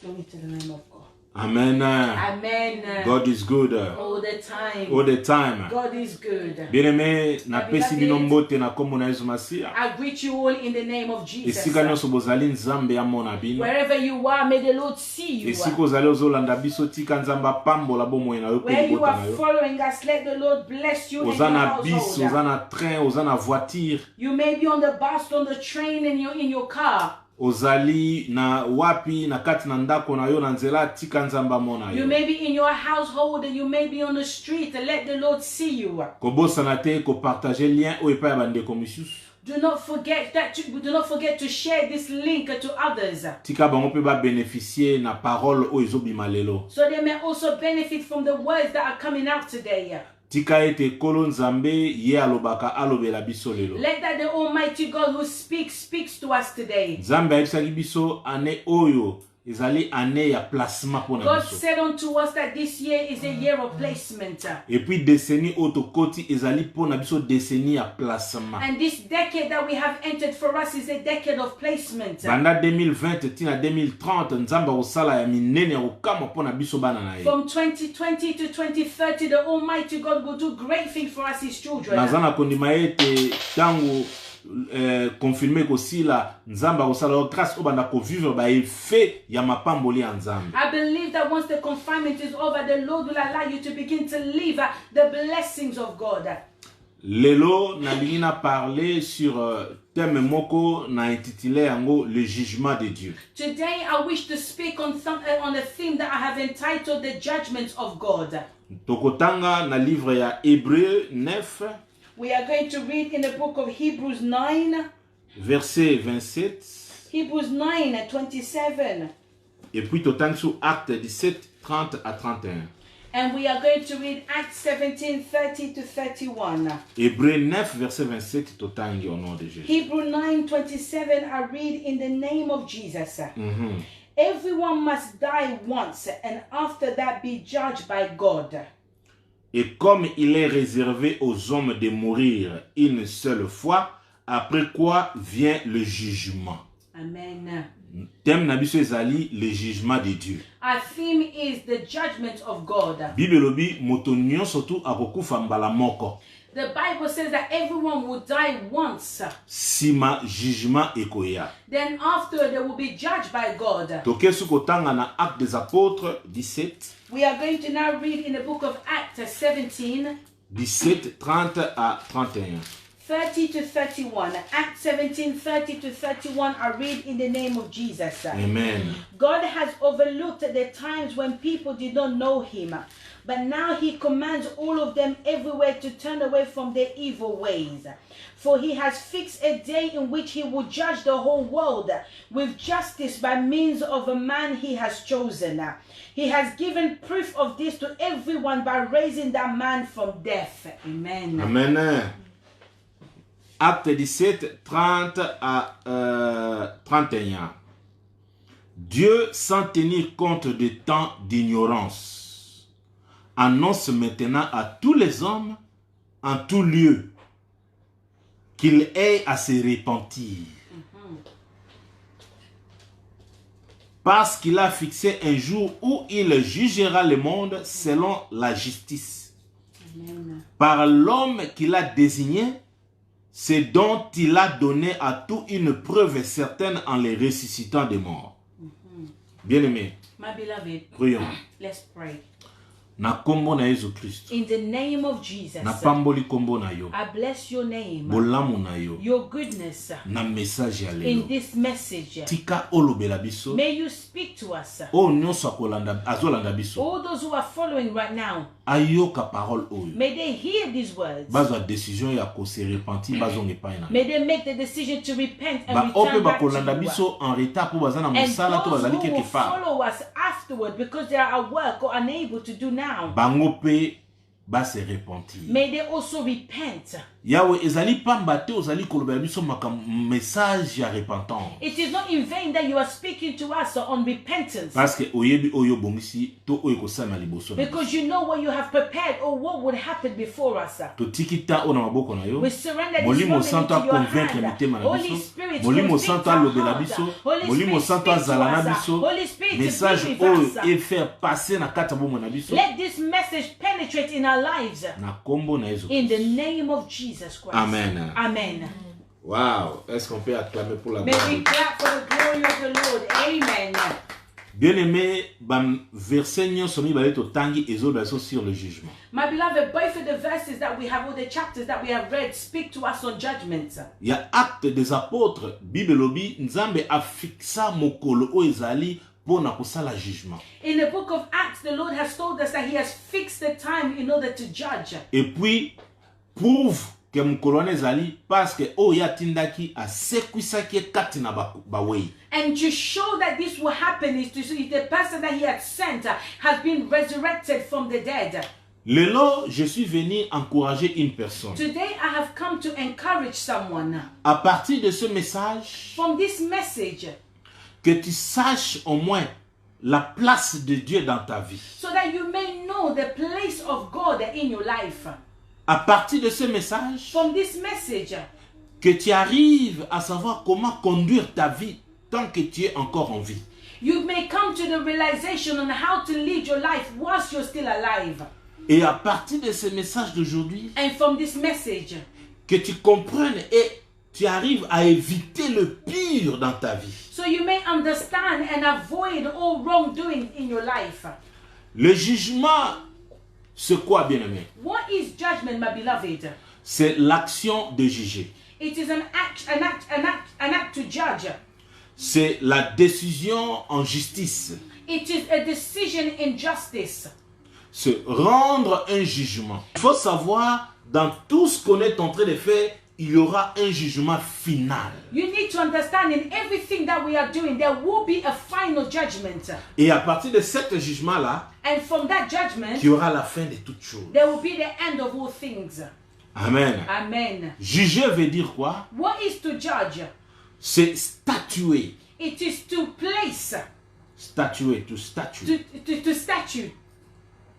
Glory to the name of God. Amen. Amen. God is good. All the time. All the time. God is good. Bien-aimé, na pesi bino mbote na kombo na Yesu Masiya. I greet you all in the name of Jesus. Esika nyonso bozali nzambe amona bino. Wherever you are, may the Lord see you. Esika ozali ozolanda biso tika nzamba pambola bomoi na yo pe Where you libota na are yo. following us, let the Lord bless you and your Ozana bis, household. ozana train, ozana voiture. You may be on the bus, on the train, and you're in your car. Ozali na wapi na kati na ndako na yo na nzela tika nzamba mona You yo. may be in your household, and you may be on the street, and let the Lord see you. Kobosana te ko partager lien o epa ya bandeko misusu. Do not forget to share this link to others. Tika bango pe ba bénéficier na parole o ezobima lelo. So they may also benefit from the words that are coming out today. Tika ete kolo nzambe ye alobaka alobela biso lelo. Let that the Almighty God who speaks to us today. Nzambe ayebisaki biso ane oyo ezali ane ya placement pona God biso. said unto us that this year is a year of placement. Et puis décennie otokoti ezali pona biso décennie ya placement. And this decade that we have entered for us is a decade of placement. Banda 2020 tina 2030 nzamba osala ya minene ya kokama pona biso bana na ye. From 2020 to 2030, the Almighty God will do great things for us, His children. Nazana kondima ete tango confirmer kosila nzamba osala grâce obanda ko vivre ba effet ya mapamboli ya nzambe. I believe that once the confinement is over, the Lord will allow you to begin to live the blessings of God. Lelo nalingi na parler sur thème moko na intitulé yango le jugement de Dieu. Today I wish to speak on a theme that I have entitled the judgment of God. Tokotanga na livre ya Hébreux 9 We are going to read in the book of Hebrews 9, verset 27 Hebrews 9, 27. et puis totang sur Acte 17 30 à 31. And we are going to read Acts 17, 30 to 31. Hébreux 9 verset 27 totangi au nom de Jésus. Hebrews 9, 27, I read in the name of Jesus. Everyone must die once, and after that be judged by God. Et comme il est réservé aux hommes de mourir une seule fois, après quoi vient le jugement. Amen. Thème nabiso ezali le jugement de Dieu. Our theme is the judgment of God. Bible lobi moto nyonso tu akokufa mbala moko. The Bible says that everyone will die once. Sima jugement ekoya. Then after they will be judged by God. Tokesu kotanga na Actes des Apôtres 17. We are going to now read in the book of Acts 17, 17 30 à 31. 30 to 31. Acts 17, 30 to 31, I read in the name of Jesus. Amen. God has overlooked the times when people did not know Him, but now He commands all of them everywhere to turn away from their evil ways. For He has fixed a day in which He will judge the whole world with justice by means of a man He has chosen. He has given proof of this to everyone by raising that man from death. Amen. Amen. Acte 17, 30 à 31. Dieu, sans tenir compte des temps d'ignorance, annonce maintenant à tous les hommes, en tout lieu, qu'ils aient à se repentir. Parce qu'il a fixé un jour où il jugera le monde selon la justice. Amen. Par l'homme qu'il a désigné, c'est dont il a donné à tout une preuve certaine en les ressuscitant des morts. Bien-aimés, My beloved, prions. let's pray. Na kombo na Yesu Kristo. In the name of Jesus, Na pamboli kombo na yo. I bless your name, Bolamu na yo. your goodness Na message ya in lelo. this message. Tika olobela biso. May you speak to us. O nyonso azolanda biso. All those who are following right now, Ayoka parole oyo. may they hear these words. Bazwa décision ya ko se repentir bazonga epai na. May they make the decision to repent and Ba ope return back to bakolanda you. biso en retard po bazana And mosala to those bazali who will quelque part. follow us afterward because they are at work or unable to do now. Bango pe ba se repentir. may they also repent. Yahweh ezali pamba te ozali kolobela biso message ya repentance. It is not in vain that you are speaking to us on repentance. Parce que oyebi oyo bongisi to oyo kosama liboso. Because you know what you have prepared or what would happen before us. Totikita ona maboko na yo. We surrender this Molimo moment santo into your convaincre hand. mitema na Holy biso. Spirit, Molimo convict santo our alobela heart. biso. Holy Molimo Spirit, santo speak to azala na us. biso. Holy Spirit, Message be with us. oyo et faire passer na kata bomo na biso. Let this message penetrate in our lives. Na kombo na Yesu. In the name of Jesus Christ. Amen. Amen. Wow, est-ce qu'on peut acclamer pour la May gloire? we clap for the glory of the Lord. Amen. Bien-aimé, verset nyonso mibale totangi ezoloba biso sur le jugement. My beloved, both of the verses that we have, all the chapters that we have read, speak to us on judgment. Il y a Actes des Apôtres, Bible lobi, Nzambe a fixa mokolo o ezali pona kosala jugement. In the book of Acts, the Lord has told us that He has fixed the time in order to judge. Et puis, prouve que mokolo wana ezali parce que oyo atindaki asekwisaki kati na bawei. And to show that this will happen is to see the person that He had sent has been resurrected from the dead. Lelo, je suis venu encourager une personne. Today, I have come to encourage someone. À partir de ce message, From this message, que tu saches au moins la place de Dieu dans ta vie. so that you may know the place of God in your life. À partir de ce message, From this message, que tu arrives à savoir comment conduire ta vie tant que tu es encore en vie. you may come to the realization on how to lead your life whilst you're still alive. Et à partir de ce message d'aujourd'hui, And from this message, que tu comprennes et tu arrives à éviter le pire dans ta vie. so you may understand and avoid all wrongdoing in your life. Le jugement, c'est quoi, bien-aimé? What is judgment, my beloved? C'est l'action de juger. It is an act to judge. C'est la décision en justice. It is a decision in justice. Se rendre un jugement. Il faut savoir, dans tout ce qu'on est en train de faire, il y aura un jugement final. You need to understand in everything that we are doing, there will be a final judgment. Et à partir de ce jugement-là, And from that judgment, il y aura la fin de toutes choses. there will be the end of all things. Amen. Amen. Juger veut dire quoi? What is to judge? C'est statuer. It is to place, Statuer, to statue. to statute.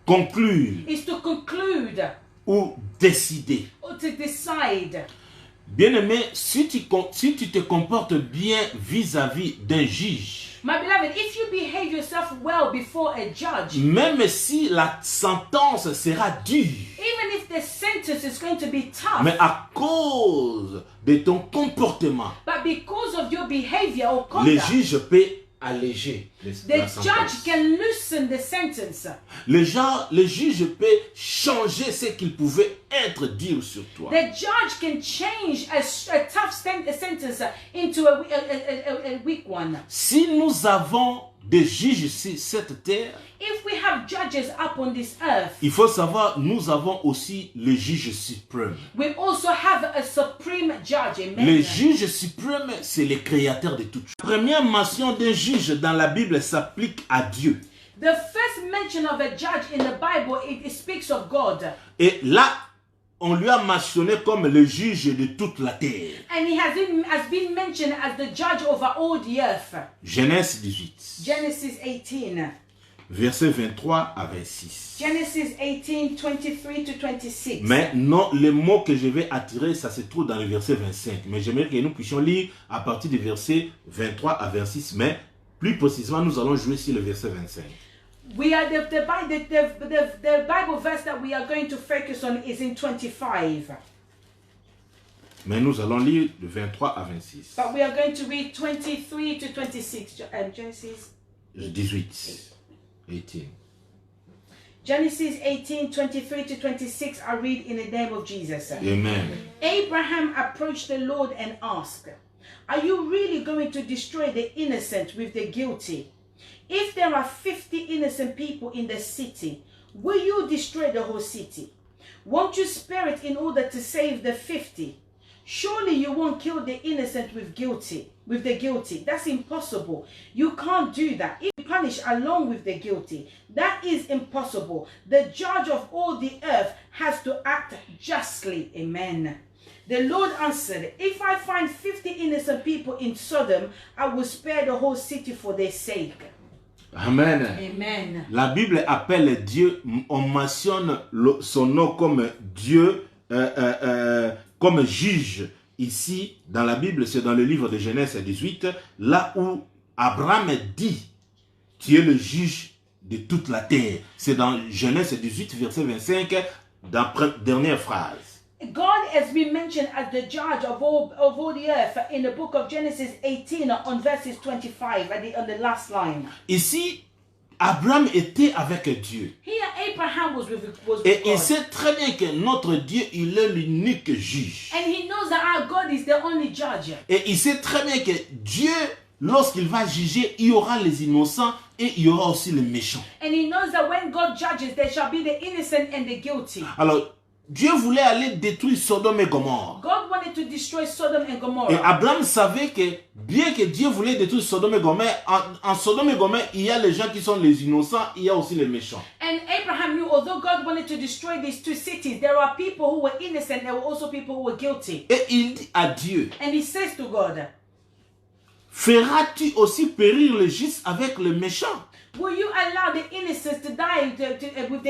Conclure Is to conclude ou décider. or to decide. Bien-aimé, si tu te comportes bien vis-à-vis d'un juge, My beloved, if you behave yourself well before a judge, même si la sentence sera dure, even if the sentence is going to be tough, mais à cause de ton comportement, but because of your behavior or le conduct, juge peut alléger the la sentence. judge can loosen the sentence. Le juge peut changer ce qu'il pouvait être dit sur toi. The judge can change a tough sentence into a weak one. Si nous avons des juges sur cette terre, If we have judges up on this earth, il faut savoir, nous avons aussi le juge suprême. we also have a supreme judge. Amen. Le juge suprême, c'est le créateur de toutes choses. La première mention d'un juge dans la Bible s'applique à Dieu. The first mention of a judge in the Bible, it speaks of God. Et là, on lui a mentionné comme le juge de toute la terre. And he has been mentioned as the judge over all the earth. Genèse 18, Genesis 18. versets 23 à 26. Genesis 18, 23 to 26. Mais non, le mot que je vais attirer, ça se trouve dans le verset 25. Mais j'aimerais que nous puissions lire à partir du verset 23 à 26. Mais plus précisément, nous allons jouer sur le verset 25. We are the Bible verse that we are going to focus on is in 25. Mais nous allons lire de 23 à 26. But we are going to read 23 to 26. Genesis 18. Genesis 18, 23 to 26. I read in the name of Jesus. Amen. Abraham approached the Lord and asked, "Are you really going to destroy the innocent with the guilty? If there are 50 innocent people in the city, will you destroy the whole city? Won't you spare it in order to save the 50? Surely you won't kill the innocent with the guilty. That's impossible. You can't do that. If punished along with the guilty. That is impossible. The judge of all the earth has to act justly. Amen. The Lord answered, if I find 50 innocent people in Sodom, I will spare the whole city for their sake. Amen. Amen. La Bible appelle Dieu, on mentionne son nom comme Dieu, comme juge. Ici, dans la Bible, c'est dans le livre de Genèse 18, là où Abraham dit, tu es le juge de toute la terre. C'est dans Genèse 18, verset 25, dans la dernière phrase. God has been mentioned as the judge of all the earth in the book of Genesis 18 on verses 25 on the last line. Ici, Abraham était avec Dieu. Here Abraham was with Et il God. sait très bien que notre Dieu, il est l'unique juge. And he knows that our God is the only judge. Et il sait très bien que Dieu, lorsqu'il va juger, il y aura les innocents et il y aura aussi les méchants. And he knows that when God judges, there shall be the innocent and the guilty. Alors, Dieu voulait aller détruire Sodome et Gomorrhe. God wanted to destroy Sodom and Et Gomorrah. Abraham savait que, bien que Dieu voulait détruire Sodome et Gomorrhe, en Sodome et Gomorrhe, il y a les gens qui sont les innocents, il y a aussi les méchants. And Abraham knew, although God wanted to destroy these two cities, there are people who were innocent, there were also people who were guilty. Et il dit à Dieu, And he says to God, feras-tu aussi périr le juste avec le méchant? will you allow the innocents to die with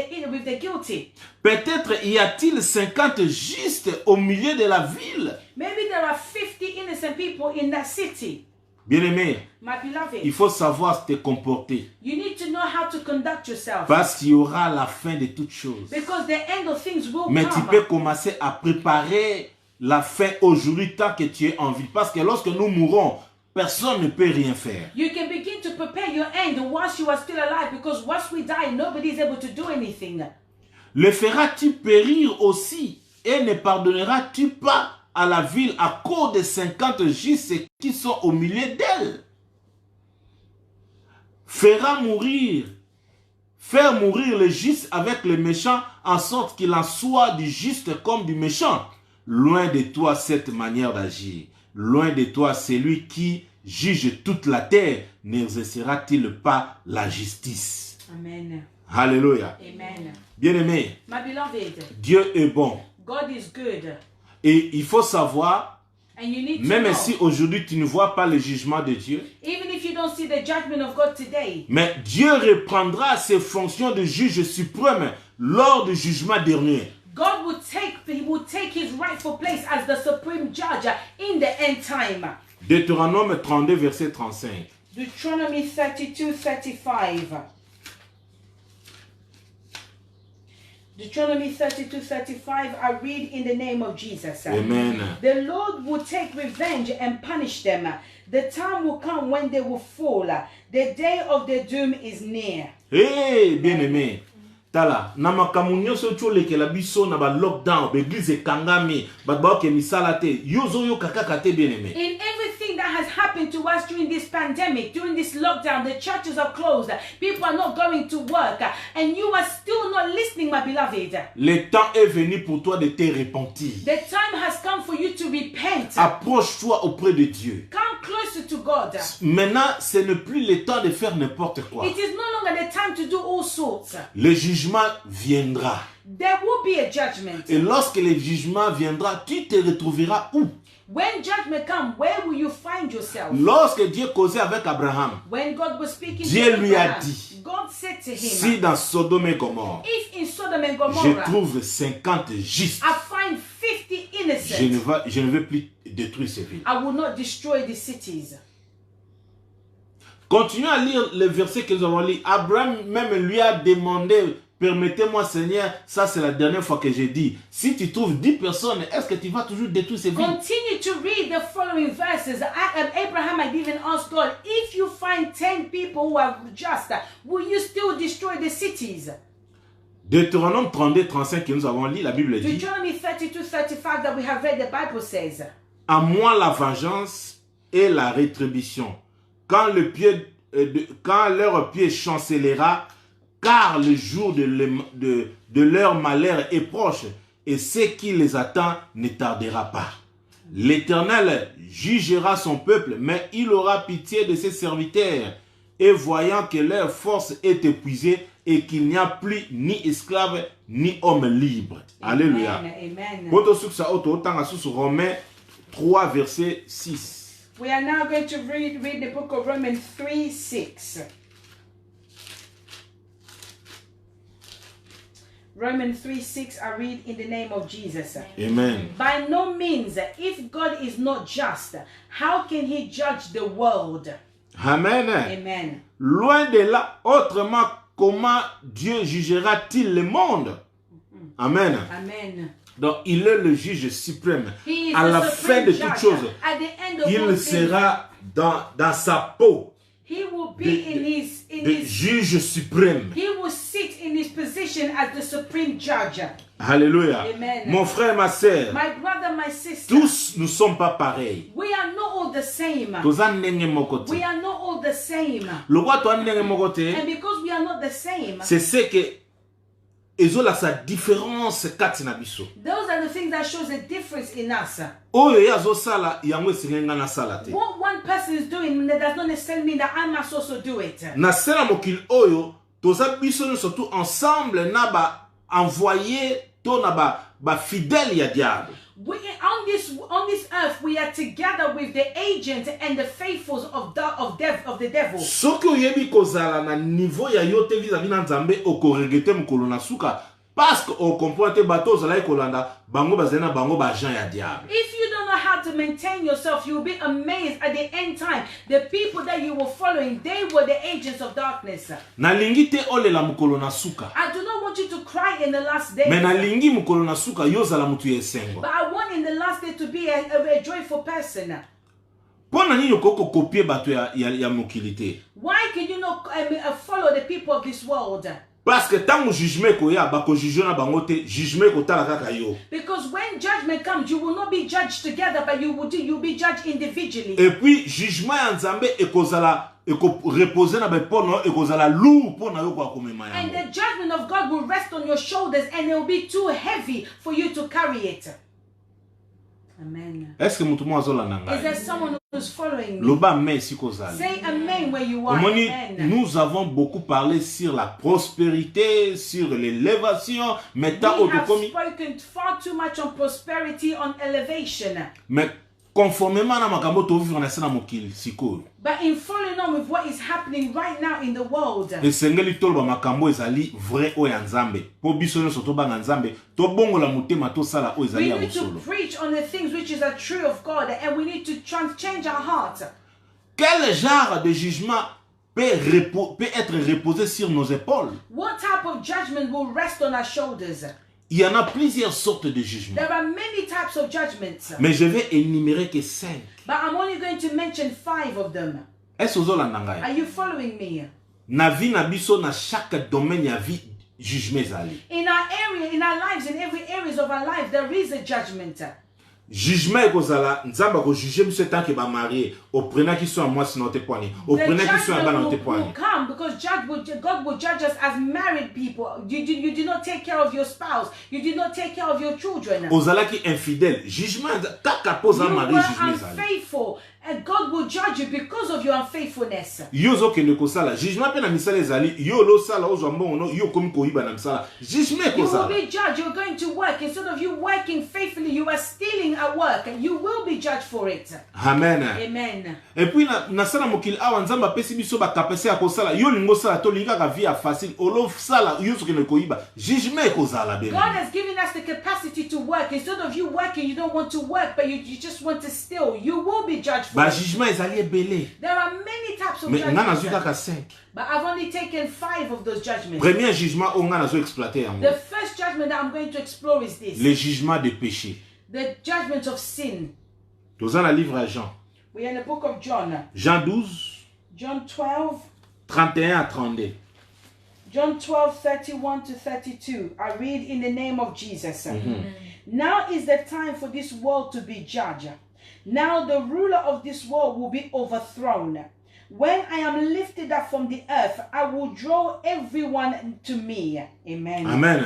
the guilty? Peut-être y a-t-il 50 justes au milieu de la ville. Maybe there are 50 innocent people in that city. Bien-aimé, My beloved, il faut savoir te comporter. you need to know how to conduct yourself. Parce qu'il y aura la fin de toutes choses. Because the end of things will Mais tu come. peux commencer à préparer la fin aujourd'hui tant que tu es en vie. Parce que lorsque nous mourrons, personne ne peut rien faire. You can begin to prepare your end whilst you are still alive, because once we die, nobody is able to do anything. Le feras-tu périr aussi et ne pardonneras-tu pas à la ville à cause des 50 justes qui sont au milieu d'elle? Faire mourir le juste avec le méchant, en sorte qu'il en soit du juste comme du méchant. Loin de toi cette manière d'agir. Loin de toi celui qui juge toute la terre, n'exercera-t-il pas la justice? Amen. Alléluia. Amen. Bien-aimé, My beloved, Dieu est bon. God is good. Et il faut savoir, And you need to même know, si aujourd'hui tu ne vois pas le jugement de Dieu, even if you don't see the judgment of God today, mais Dieu reprendra ses fonctions de juge suprême lors du jugement dernier. God will take his rightful place as the supreme judge in the end time. Deutéronome 32, verset 35. Deuteronomy 32:35. Deuteronomy 32:35, I read in the name of Jesus. Amen. The Lord will take revenge and punish them. The time will come when they will fall. The day of their doom is near. Hey, bien-aimé. Tala, na makambo nyonso tolekela biso na ba lockdown, ba église ekangami, ba baoke misala te, yozo yo kaka te bien-aimé. In everything that has happened to us during this pandemic, during this lockdown, the churches are closed, people are not going to work, and you are still not listening, my beloved. Le temps est venu pour toi de te repentir. The time has come for you to repent. Approche-toi auprès de Dieu. Come closer to God. Maintenant, ce n'est plus le temps de faire n'importe quoi. It is no longer the time to do all sorts. Le jugement viendra. There will be a judgment. Et lorsque le jugement viendra, tu te retrouveras où? When judgment comes, where will you find yourself? Lorsque Dieu causait avec Abraham, When God was speaking Dieu to lui a Abraham, dit, God said to him, si dans Sodome et Gomorrhe, if in Sodom and je Gomorrah trouve 50 justes, I find 50 je innocent, ne vais plus détruire ces villes. I will not destroy the cities. Continuons à lire le verset que nous avons lu. Abraham même lui a demandé, permettez-moi Seigneur, ça c'est la dernière fois que j'ai dit, si tu trouves 10 personnes, est-ce que tu vas toujours détruire ces villes? Continue to read the following verses. Abraham had even asked God, if you find 10 people who are just, will you still destroy the cities? Deutéronome 32, 35 que nous avons lu, la Bible dit, Deuteronomy 32:35 that we have read, the Bible says, à moi la vengeance et la rétribution, quand leur pied chancellera, car le jour de leur malheur est proche, et ce qui les attend ne tardera pas. L'Éternel jugera son peuple, mais il aura pitié de ses serviteurs, et voyant que leur force est épuisée et qu'il n'y a plus ni esclave ni homme libre. Alléluia. Amen. Romains 3, verset 6. We are now going to read the book of Romans 3:6. Romans 3:6, I read in the name of Jesus. Amen. By no means, if God is not just, how can he judge the world? Amen. Amen. Loin de là, autrement, comment Dieu jugera-t-il le monde? Amen. Amen. Donc, il est le juge suprême. He is À the la fin supreme de judge. toutes choses, At the end of all il things, sera dans sa peau he will be in his de juge suprême. he will sit in his position as the supreme judge. Alléluia. Amen. Mon frère, ma sœur, My brother, my sister, tous nous ne sommes pas pareils. we are not all the same. Toza ndenge moko te. We are not all the same. Lokwa toza ndenge moko te, And because we are not the same, c'est ce que ezola sa différence kati na biso. those are the things that shows a difference in us. Oyo ye azosala yango esengeli nga nasala te. What one person is doing that does not necessarily mean that I must also do it. Na sela mokili oyo toza biso surtout ensemble na ba envoyé to na ba fidèle ya diable. On this earth, we are together with the agents and the faithfuls of the devil. Soki oyebi kozala na niveau ya yo te vis-à-vis na Nzambe okoregete mokolo na suka parce que o comprend te bato ozala kolanda bango bazena bango ba agent ya diable. If you don't know how to maintain yourself, you will be amazed at the end time. The people that you were following, they were the agents of darkness. Nalingi te olela mokolo na suka. I do not want you to cry in the last day. Mais nalingi mokolo na suka yo zala mutu yesengo. But I want in the last day to be a joyful person. Pona nini okoko copier bato ya mokili te? Why can you not follow the people of this world? Parce que tant jugement koya bako juger na bango te, jugement ko tala kaka yo. Because when judgment comes, you will not be judged together, but you'll be judged individually. Et puis jugement ya Nzambe ekozala eko reposer na bepono ekozala lourd pona yo kwa komema yango. And the judgment of God will rest on your shoulders and it will be too heavy for you to carry it. Amen. Est-ce que mutu mo azola nanga? Is there someone who's following me? Loba mais si kozala. Say amen where you are. Omoni, Amen. nous avons beaucoup parlé sur la prospérité, sur l'élévation, mais tant We have autocomi. spoken far too much on prosperity, on elevation. Mais conformément na makambo to vivre na sana mokili sikoyo. But in following on with what is happening right now in the world, Esengeli toloba makambo ezali vrai o ya Nzambe. Po biso nyonso to banga Nzambe, to bongola motema to sala o ezali we ya need to mosolo. preach on the things which is true of God, and we need to change our heart. Quel genre de jugement peut être reposé sur nos épaules? What type of judgment will rest on our shoulders? Il y en a plusieurs sortes de jugements. There are many types of judgments, Mais je vais énumérer que 5. but I'm only going to mention 5 of them. Est-ce que vous avez Are you following me? na vie na biso na chaque domaine ya vie jugement ezali. In our area, in our lives, in every areas of our life, there is a judgment. Jugement ekozala nzamba ko juger monsieur tant que ba marié au prenant qui soit moi sinon te poigné au The prenant qui soit ba judgment te will poigné. come because God will judge us as married people. You do not take care of your spouse. You do not take care of your children. Ozala qui infidèle jugement kaka posa You mari were jugement ezali. unfaithful, and God will judge you because of your unfaithfulness. Yo zo ke ne ko sala jugement pe na misala ezali yo lo sala ozo mbongo yo komi ko iba na misala jugement You ko will sala. be judged. You're going to work. Instead of you working faithfully, you are stealing at work, and you will be judged for it. Amen. Amen. Et puis na sala mokili awa nzamba pesi biso ba kapese ya ko sala yo lingo sala to linga ka vie ya facile olo sala yo zo ke ne ko iba jugement ko sala be. God has given us the capacity to work. Instead of you working, you don't want to work, but you just want to steal. You will be judged for Ba it. jugement ezali ebele. There are many types of Mais nga na judgments, zuka 5. but I've only taken 5 of those judgments. Premier jugement on a exploité yango. The first judgment that I'm going to explore is this: Le jugement de péché. the judgment of sin. Dans le livre à Jean. We're in the book of John. Jean 12, John 12. 31 à 32. John 12, 31 to 32. I read in the name of Jesus. Now is the time for this world to be judged. Now the ruler of this world will be overthrown. When I am lifted up from the earth, I will draw everyone to me. Amen. Amen.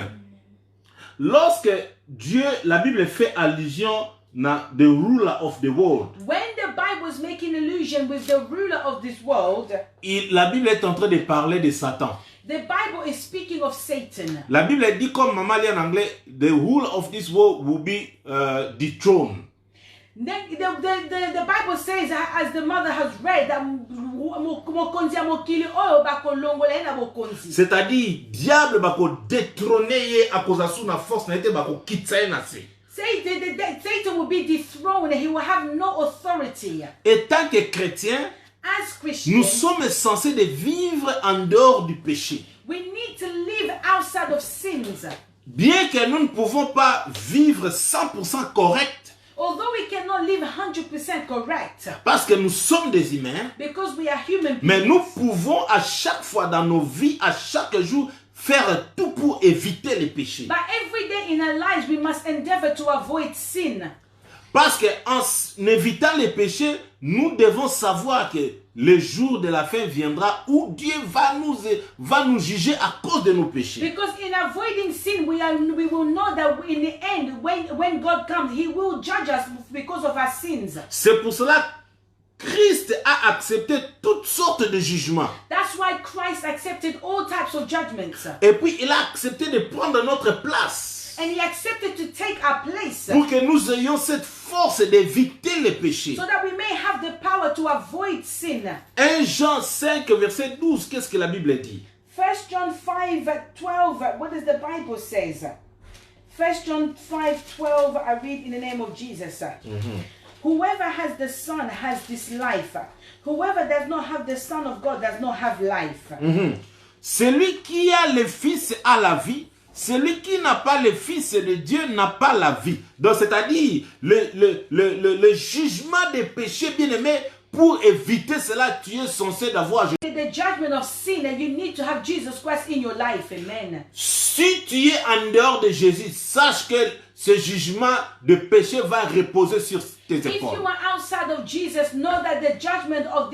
Lorsque Dieu, la Bible fait allusion na the ruler of the world. When the Bible is making allusion with the ruler of this world, la Bible est en train de parler de Satan. the Bible is speaking of Satan. La Bible dit comme maman lit en anglais, the rule of this world will be dethroned. The Bible says, as the mother has read, that c'est-à-dire, diable va détrôner à cause de sa force, n'a été va quitter na se. Satan will be dethroned and he will have no authority. Et tant que chrétiens, As Christians, nous sommes censés de vivre en dehors du péché. we need to live outside of sins. Bien que nous ne pouvons pas vivre 100% correct, Although we cannot live 100% correct, parce que nous sommes des humains, because we are human mais beings, nous pouvons à chaque fois dans nos vies, à chaque jour, faire tout pour éviter les péchés. but every day in our lives we must endeavor to avoid sin. Parce qu'en évitant les péchés, nous devons savoir que le jour de la fin viendra où Dieu va nous juger à cause de nos péchés. Because in avoiding sin, we will know that in the end, when God comes, He will judge us because of our sins. C'est pour cela que Christ a accepté toutes sortes de jugements. That's why Christ accepted all types of judgments. Et puis il a accepté de prendre notre place. And He accepted to take our place Pour que nous ayons cette force d'éviter les péchés. so that we may have the power to avoid sin. 1 Jean 5, verset 12, qu'est-ce que la Bible dit? 1 John 5:12, what does the Bible says? 1 John 5:12, I read in the name of Jesus. Whoever has the Son has this life. Whoever does not have the Son of God does not have life. Celui qui a le Fils a la vie. Celui qui n'a pas le Fils de Dieu n'a pas la vie. Donc, c'est-à-dire, le jugement des péchés, bien aimé, pour éviter cela, tu es censé d'avoir... The judgment of sin, and you need to have Jesus Christ in your life. Amen. Si tu es en dehors de Jésus, sache que ce jugement de péché va reposer sur tes If épaules. you are outside of Jesus, know that the judgment of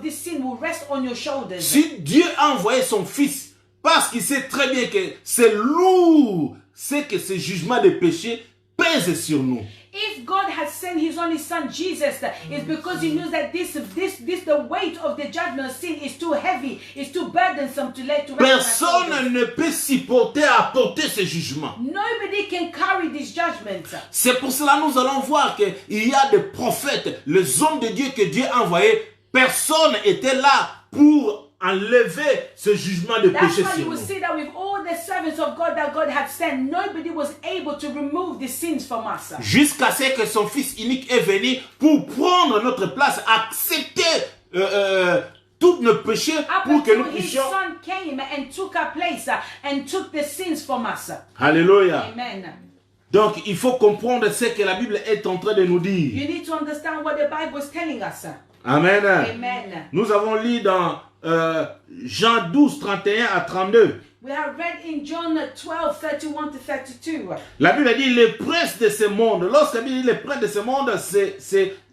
this sin will rest on your shoulders. Si Dieu a envoyé son Fils, parce qu'il sait très bien que c'est lourd, c'est que ce jugement de péché pèse sur nous. If God has sent His only Son Jesus, it's because He knows that the weight of the judgment of sin is too heavy, is too burdensome to let to rest on our shoulders. Personne ne peut supporter à porter ce jugement. Nobody can carry this judgment. C'est pour cela que nous allons voir qu'il y a des prophètes, les hommes de Dieu que Dieu a envoyés. Personne n'était là pour enlever ce jugement de That's péché why sur you will nous. see that with all the servants of God that God had sent, nobody was able to remove the sins from us. Jusqu'à ce que son Fils unique est venu pour prendre notre place, accepter tous nos péchés Up pour que nous until His puissions... Son came and took our place and took the sins from us. Alléluia. Amen. Donc, il faut comprendre ce que la Bible est en train de nous dire. You need to understand what the Bible is telling us. Amen. Amen. Nous avons lu dans Jean 12, 31 à 32. We have read in John 12, 31 to 32. La Bible dit les princes de ce monde. Lorsque la Bible dit les princes de ce monde,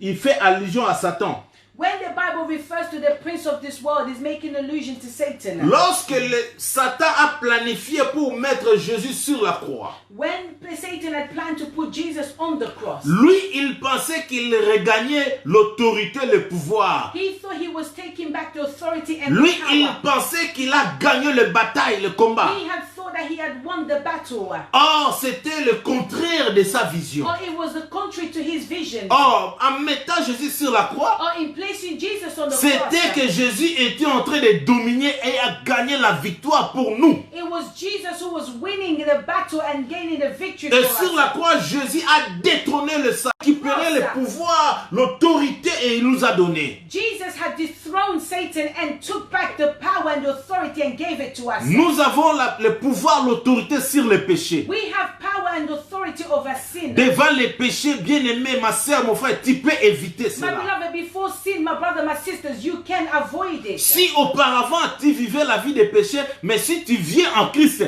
il fait allusion à Satan. When the Bible refers to the prince of this world, it's making allusion to Satan. Lorsque Satan a planifié pour mettre Jésus sur la croix, When Satan had planned to put Jesus on the cross, lui, il pensait qu'il regagnait l'autorité, le pouvoir. he thought he was taking back the authority and Lui, the il power. pensait qu'il a gagné la bataille, le combat. He had thought that he had won the battle. Or, c'était le contraire de sa vision. Or it was the contrary to his vision. Or, en mettant Jésus sur la croix, Or in placing Jesus on the c'était cross. que Jésus était en train de dominer et a gagné la victoire pour nous. It was Jesus who was winning the battle and gaining the victory Et for sur us. la croix, Jésus a détrôné le Satan, récupéré le pouvoir, l'autorité et il nous a donné. Jesus had dethroned Satan and took back the power and the authority and gave it to us. Nous avons le pouvoir, l'autorité sur les péchés. We have power and authority over sin. Devant les péchés, bien-aimé, ma soeur, mon frère, tu peux éviter My cela. beloved, before sin, my brother, my sisters, you can avoid it. Si auparavant tu vivais la vie des péchés, mais si tu viens en Christ,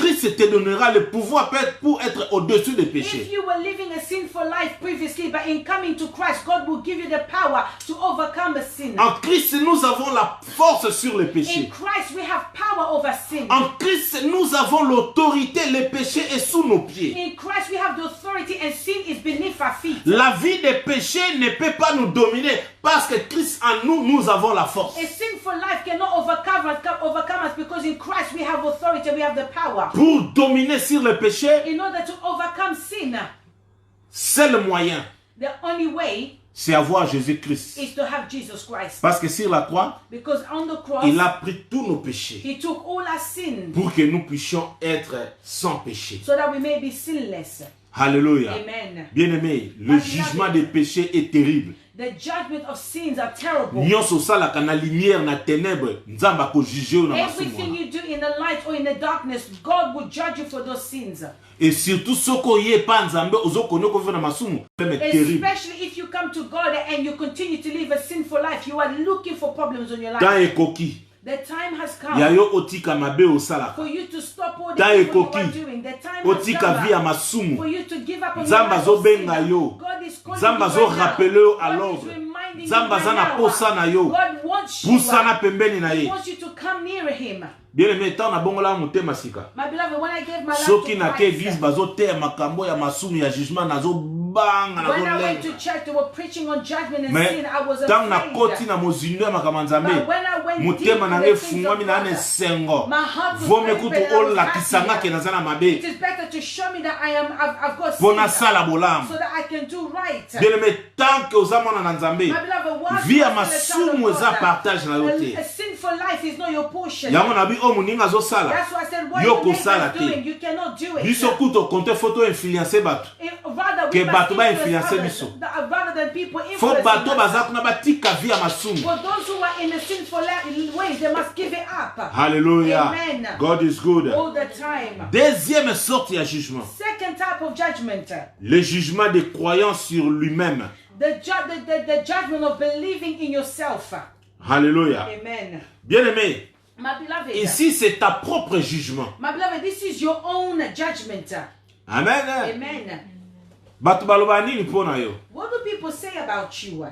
Christ te donnera le pouvoir pour être au-dessus des péchés. If you were living a sinful life previously, but in coming to Christ, God will give you the power to overcome the sin. En Christ, nous avons la force sur les In péchés. Christ, we have power over sin. En Christ, nous avons l'autorité. Le péché est sous nos pieds. In Christ, we have the authority, and sin is beneath our feet. La vie des péchés ne peut pas nous dominer parce que Christ en nous, nous avons la force. A sinful life cannot overcome us because in Christ we have authority, we have the power. Pour dominer sur le péché, In order to overcome sin, c'est le moyen. the only way C'est avoir Jésus-Christ. is to have Jesus Christ. Parce que sur la croix, Because on the cross, il a pris tous nos péchés He took all our sin pour que nous puissions être sans péché. so that we may be sinless. Alléluia. Amen. Bien-aimé, le jugement des péchés est terrible. The judgment of sins are terrible. Nyonso osalaka na lumière na ténèbres, nzamba ko juger na Everything masumu. you do in the light or in the darkness, God will judge you for those sins. Et surtout soko ye pa nzambe ozokona ko na masumu, c'est terrible. Especially if you come to God and you continue to live a sinful life, you are looking for problems in your life. Tant ekoki, The time has come ya yo otika mabe osalaka. for you to stop all the Tant evil you are ekoki, doing. The time has otika vi ya come masumu. for you to give up on Nzamba your life zo of sin. benga yo. God is calling Nzamba you zo right now. rappele yo à God is l'ordre. reminding you Nzamba right za na now. posa na yo. God wants you. Pusana pembeni na He ye. wants you to come near Him. Bien-aimé, tant na bongola mutema sika. My beloved, when I gave my life Soki to na ke Christ, église bazo te makambo ya masumu ya jugement nazo banga nazo when I went lenga. to church, they were preaching on judgment and Mais sin. I was tant na koti afraid. na mozindo ya makambo nzambe. But when I went deep Mutema in na the nge things fungwami of na God, ane sengo. my heart was Vome very kutu bad. I was olakisanga happy. ke nazana It mabe. is better to show me that I've got Pona sin sala bolamu. so that I can do right. Bien-aimé, tant que ozamona na nzambe. My beloved, whilst Via you are still a child masumu of eza God, partage na yo te. a sinful life is not your portion. Yango na bi o muninga zo sala. That's why I said, what Yo your neighbor kosala is te. doing, you cannot do it. Biso kuto konte photo influencer bato. Rather, Ke we bato ba must influence influencer others, biso. rather than people Fo influencing bato us. baza kuna batika via masumu. For those who are in the sinful ways, they must give it up. Hallelujah. Amen. God is good. All the time. Deuxième sorte ya jugement. Second type of judgment, Le jugement des croyants sur lui-même. the judgment of believing in yourself. Alléluia. Amen. Bien-aimé, My beloved, ici c'est ta propre jugement. my beloved, this is your own judgment. Amen. Amen. Bato baloba nini mpona yo? What do people say about you?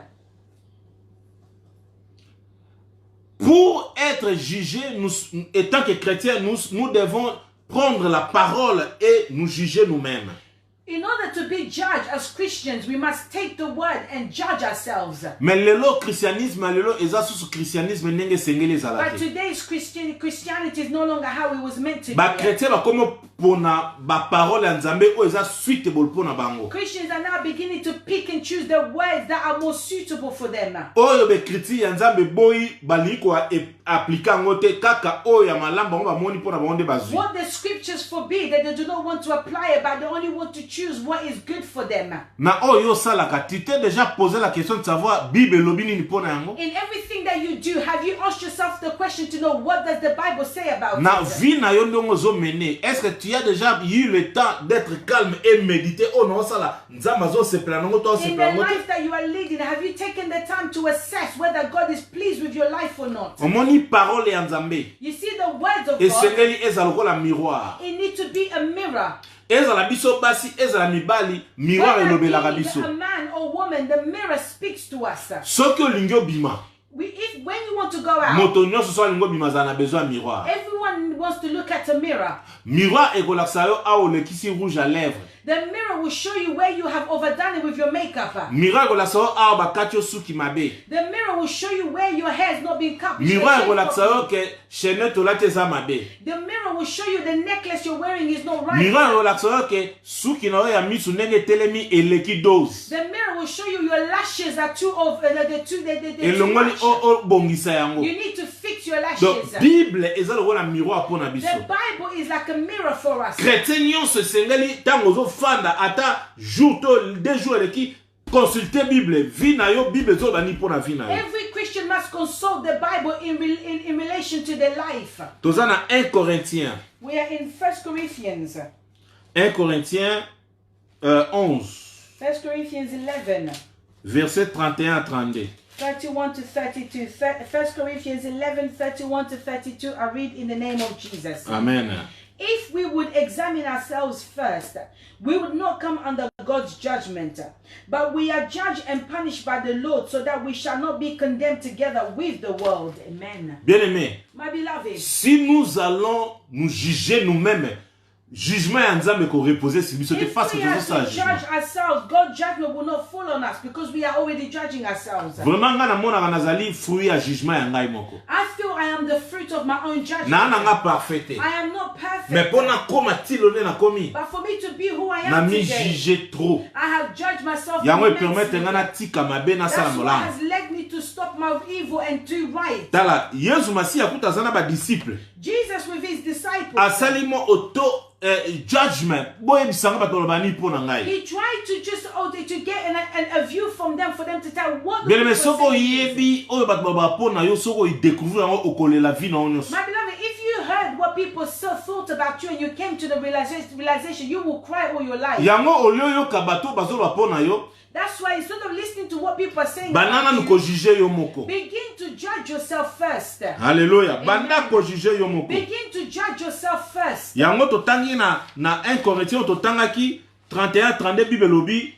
Pour être jugé, nous, étant que chrétiens, nous devons prendre la parole et nous juger nous-mêmes. In order to be judged as Christians, we must take the word and judge ourselves. Mais lelo christianisme, lelo eza susu christianisme ndenge sengeli But ezalaki. today's Christianity is no longer how it was meant to Ba be. chrétien bakomo pona ba parole ya Nzambe o eza suitable pona bango. Christians are now beginning to pick and choose the words that are more suitable for them. Oyo be kriti ya Nzambe boyi baliko aplika ngote kaka oyo ya malamba bango bamoni pona bango nde bazwi. What the scriptures forbid, that they do not want to apply it, but they only want to choose what is good for them. Na oyo salaka, tu t'es déjà posé la question de savoir Bible lobi nini pona yango? In everything that you do, have you asked yourself the question to know what does the Bible say about Na it? vie na yo ndongo zo mené, est-ce que tu as déjà eu le temps d'être calme et méditer? Oh non, ça là, nzamba zo se planongo to se In the planongo. life that you are leading, have you taken the time to assess whether God is pleased with your life or not? Omoni parole ya Nzambe. You see, the words of Et God, sengeli ezala lokola miroir. it needs to be a mirror. Ezala biso basi, ezala mibali, miroir Whether elobelaka it is biso. a man or woman, the mirror speaks to us. Soki olingi obima, When you want to go out, moto nyonso so alingi obima azala na besoin ya miroir. everyone wants to look at a mirror. Miroir ekolakisa yo awa olekisi rouge à lèvres. The mirror will show you where you have overdone it with your makeup. Miroir ekolakisa yo awa bakati yo suki mabe. The mirror will show you where your hair has not been cut. Miroir ekolakisa yo ke chaînette olati eza mabe. The mirror will show you the necklace you're wearing is not right. Miroir ekolakisa yo ke suki na yo ya misu ndenge etelemi eleki dose. The mirror will show you your lashes are too over. Too elongoli much. obongisa yango. You need to fix your lashes. Donc Bible eza lokola miroir mpona biso. The Bible is like a mirror for us. Chrétien nyonso esengeli ntango ozofanda ata jour to 2 jours eleki consulter Bible. Vi na yo Bible ezoloba nini mpona vi na yo. Every Christian must consult the Bible in relation to their life. Toza na 1 Corinthiens. We are in 1 Corinthians. 1 Corinthiens 11. 1 Corinthians 11. Verset 31 à 32. 31 to 32. 1 Corinthians 11, 31 to 32. I read in the name of Jesus. Amen. If we would examine ourselves first, we would not come under God's judgment. But we are judged and punished by the Lord so that we shall not be condemned together with the world. Amen. Bien-aimé, My beloved, si nous allons nous juger nous-mêmes, jugement et Nzambe qu'on reposer sur lui, c'était if parce que we nous have sommes to jugement. judge ourselves, God's judgment will not fall on us because we are already judging ourselves. Vraiment, nga na mona nazali fruit à jugement ya ngai moko. I feel I am the fruit of my own judgment. Na nga parfait. I am not perfect. Mais pour na koma tilone na komi, But for me to be who I na am mi today, juger trop. I have judged myself Yango immensely. permettre nga na tika mabe na sala That's what molamo. has led me to stop my evil and do right. Tala, Yesu Masi akuta zana ba disciple. Jesus with his disciples, Asali mo auto judgment. Boye bisanga ba tolo bani po na ngai. he tried to just to get a view from them for them to tell what the Bien people mais soko say. yebi oyo ba ba po na yo soko i découvrir yango okole la vie na onyo. My beloved, if you heard what people so thought about you and you came to the realization, you will cry all your life. Yango olio yo kabato bazo ba po na yo. That's why instead of listening to what people are saying, Banana about nuko you, juger yo moko. begin to judge yourself first. Alléluia. Banda ko juger yo moko. Begin to judge yourself first. Yango to tangi na 1 Corinthiens to tangaki 31-32 Bible lobi.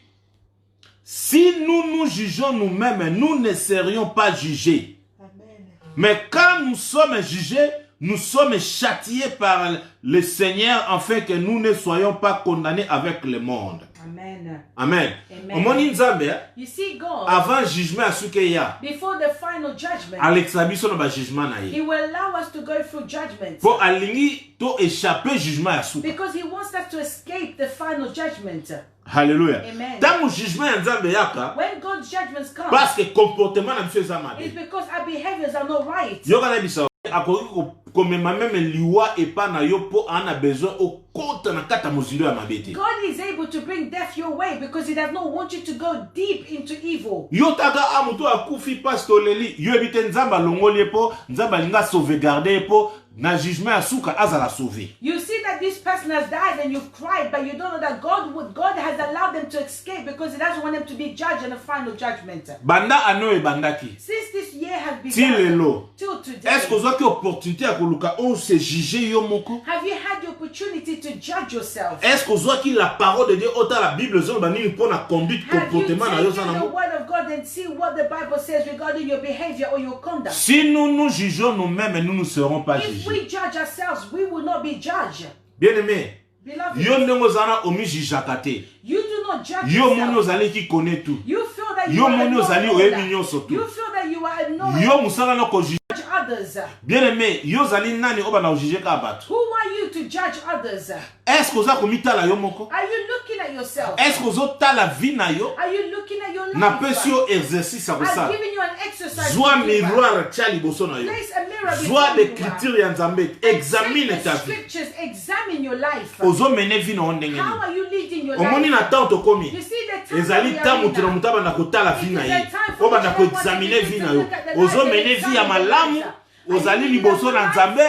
Si nous nous jugeons nous-mêmes, nous ne serions pas jugés. Amen. Mais quand nous sommes jugés, nous sommes châtiés par le Seigneur afin que nous ne soyons pas condamnés avec le monde. Amen. Amen. Amen. Omoni nzambe, You see, God, avant jugement asuke ya, before the final judgment, Alexa biso na ba jugement na He ye. will allow us to go through judgment Po alingi to échapper jugement asuka. because He wants us to escape the final judgment. Hallelujah. Amen. Tango jugement ya nzambe yaka, When God's judgments come, parce que comportement na biso eza it's mabe. because our behaviors are not right. Yoka na bisa akoki komema meme liwa epa na yo po ana besoin okota na kata mozilo ya mabe te. God is able to bring death your way because He does not want you to go deep into evil. Yo taka amuto akufi pastoleli yo ebite nzamba longoli po nzamba linga sauvegarder po na jugement asuka azala sauver. You see that this person has died and you've cried, but you don't know that God has allowed them to escape because He doesn't want them to be judged in a final judgment. Banda ano ebandaki. Since this year has Till begun, lelo. till today, Est-ce que vous avez opportunité à koluka on se juger yo moko? have you had the opportunity to judge yourself? Est-ce que vous avez la parole de Dieu autant la Bible zone bani pour la conduite Have you comportement na yo taken sana the mo? word of God and see what the Bible says regarding your behavior or your conduct? Si nous nous jugeons nous-mêmes, nous ne serons pas If jugés. we judge ourselves, we will not be judged. Bien-aimé, Beloved, yo ndenge zana omi jujaka te. you do not judge Yo moni yourself. ozali ki connaît tout. You feel that you Yo are a moni ozali knowledge. oyebi nyonso You tout. feel that you are a knowledge. Yo musala na ko juger. Judge others. Bien-aimé, yo zali nani oba na juger ka bato. Who are you to judge others? Est-ce que oza komitala yo moko? Are you looking at yourself? Est-ce que ozotala vie na yo? Are you looking at your life? Na pesi yo exercice ya I'm kosala. giving you an exercise. Zwa to do. miroir tia liboso na yo. Place a mirror Zwa before you. l'écriture ya Nzambe. Examine Take the ta vie. scriptures, examine your life. Ozo mene vie na yo ndenge How nini. are you leading your Omoni life? na temps tokomi. You see the time Ezali that we ta are in mutu na now. mutu abanda kotala vie na ye. Obanda koexamine vie na yo. Ozo mene vie ya malamu. Ozali liboso na Nzambe.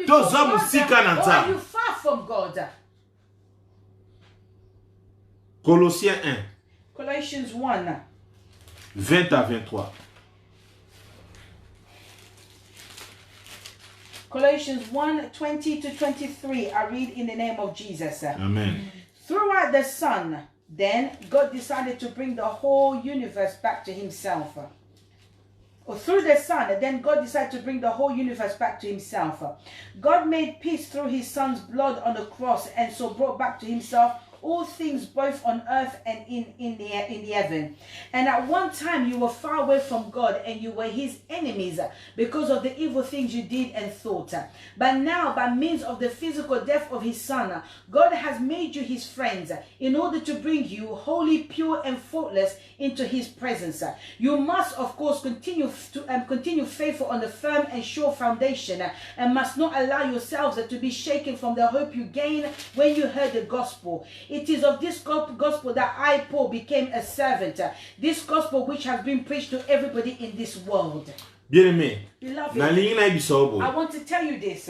Toza musika na Or are Nzambe. you far from God? Colossiens 1, Colossians 1. 20 à 23. Colossians 1, 20 to 23. I read in the name of Jesus. Amen. Throughout the Son, then, God decided to bring the whole universe back to Himself. Or through the Son, then God decided to bring the whole universe back to Himself. God made peace through His Son's blood on the cross and so brought back to Himself all things both on earth and in the heaven. And at one time you were far away from God and you were His enemies because of the evil things you did and thought. But now, by means of the physical death of His Son, God has made you His friends in order to bring you holy, pure and faultless into His presence. You must of course continue faithful on the firm and sure foundation and must not allow yourselves to be shaken from the hope you gained when you heard the gospel. It is of this gospel that I, Paul, became a servant. This gospel which has been preached to everybody in this world. Bien-aimé, Beloved, nalingi na ibiso I bo. want to tell you this.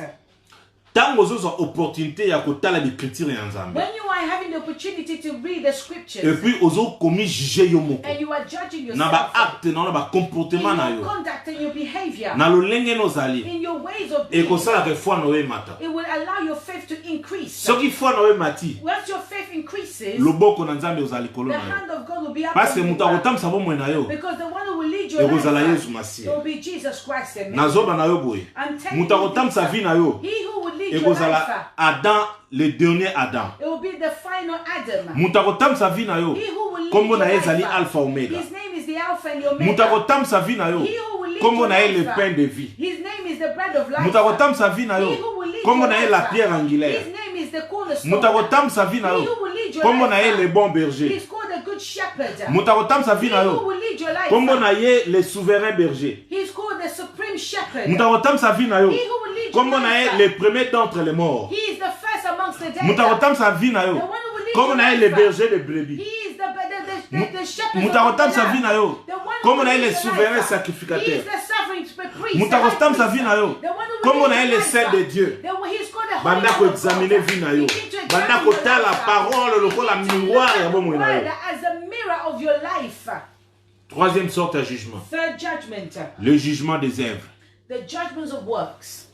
Tango zozo opportunité ya kotala l'écriture ya Nzambe. When you are having the opportunity to read the Et scriptures. puis ozo komi juger yo moko. And you are judging Na ba yourself acte na ba comportement na in your yo. conduct and your behavior, Na lolenge no zali. in your ways of Et being. kosala ke foi no e mata. It will allow your faith to increase. Soki foi no e mati, Once your faith increases, loboko na Nzambe ozali kolo the na yo. hand of God will be up Parce que on you. muta kotamisa bomwe na yo. Because the one who will lead your Ekozala life Yesu Masiya. will be Jesus Christ. Amen. Nazoba na yo boye. I'm telling Muta you, kotamisa vi na yo. he who will lead your life, Ekozala Adam, le dernier Adam. it will be the final Adam. Muta kotamisa vi na yo. He who will lead Kombo your na ye life, ezali Alpha Omega. his name is the Alpha and the Omega. Muta kotamisa vi na yo. He who will lead Kombo your na ye le life, pain de vie. his name is the bread of life. Muta kotamisa vi na yo. He who will lead Kombo your na ye life, la pierre his angulaire. name is the cornerstone. Muta kotamisa vi na He yo. who will lead your Kombo na life, ye le bon berger. he's called the good shepherd. Muta kotamisa vi He na who yo. will lead your life, Kombo na ye le souverain berger. he's called the supreme shepherd. Muta kotamisa vi na yo. He who will lead your Kombo na ye life, le premier d'entre les morts. he is the first amongst the dead. Muta kotamisa vi na The yo. one who will lead Kombo your na ye life, le berger de brebis. he is the shepherd. Muta kotamisa vi na yo. The one who Kombo will na ye lead le your souverain life, he sacrificateur. is the sovereign priest. Muta kotamisa vi na yo. The one who will Kombo lead na ye your le life, Saint de Dieu. the one he's called the Holy Banda One ko of examiner God. vi na yo. Begin to examine Banda your ko tala life. parole lokola Begin to miroir look ya at the bomoi na word yo. as a mirror of your life. Troisième sorte à jugement. Third judgment, Le jugement des œuvres. the judgments of works.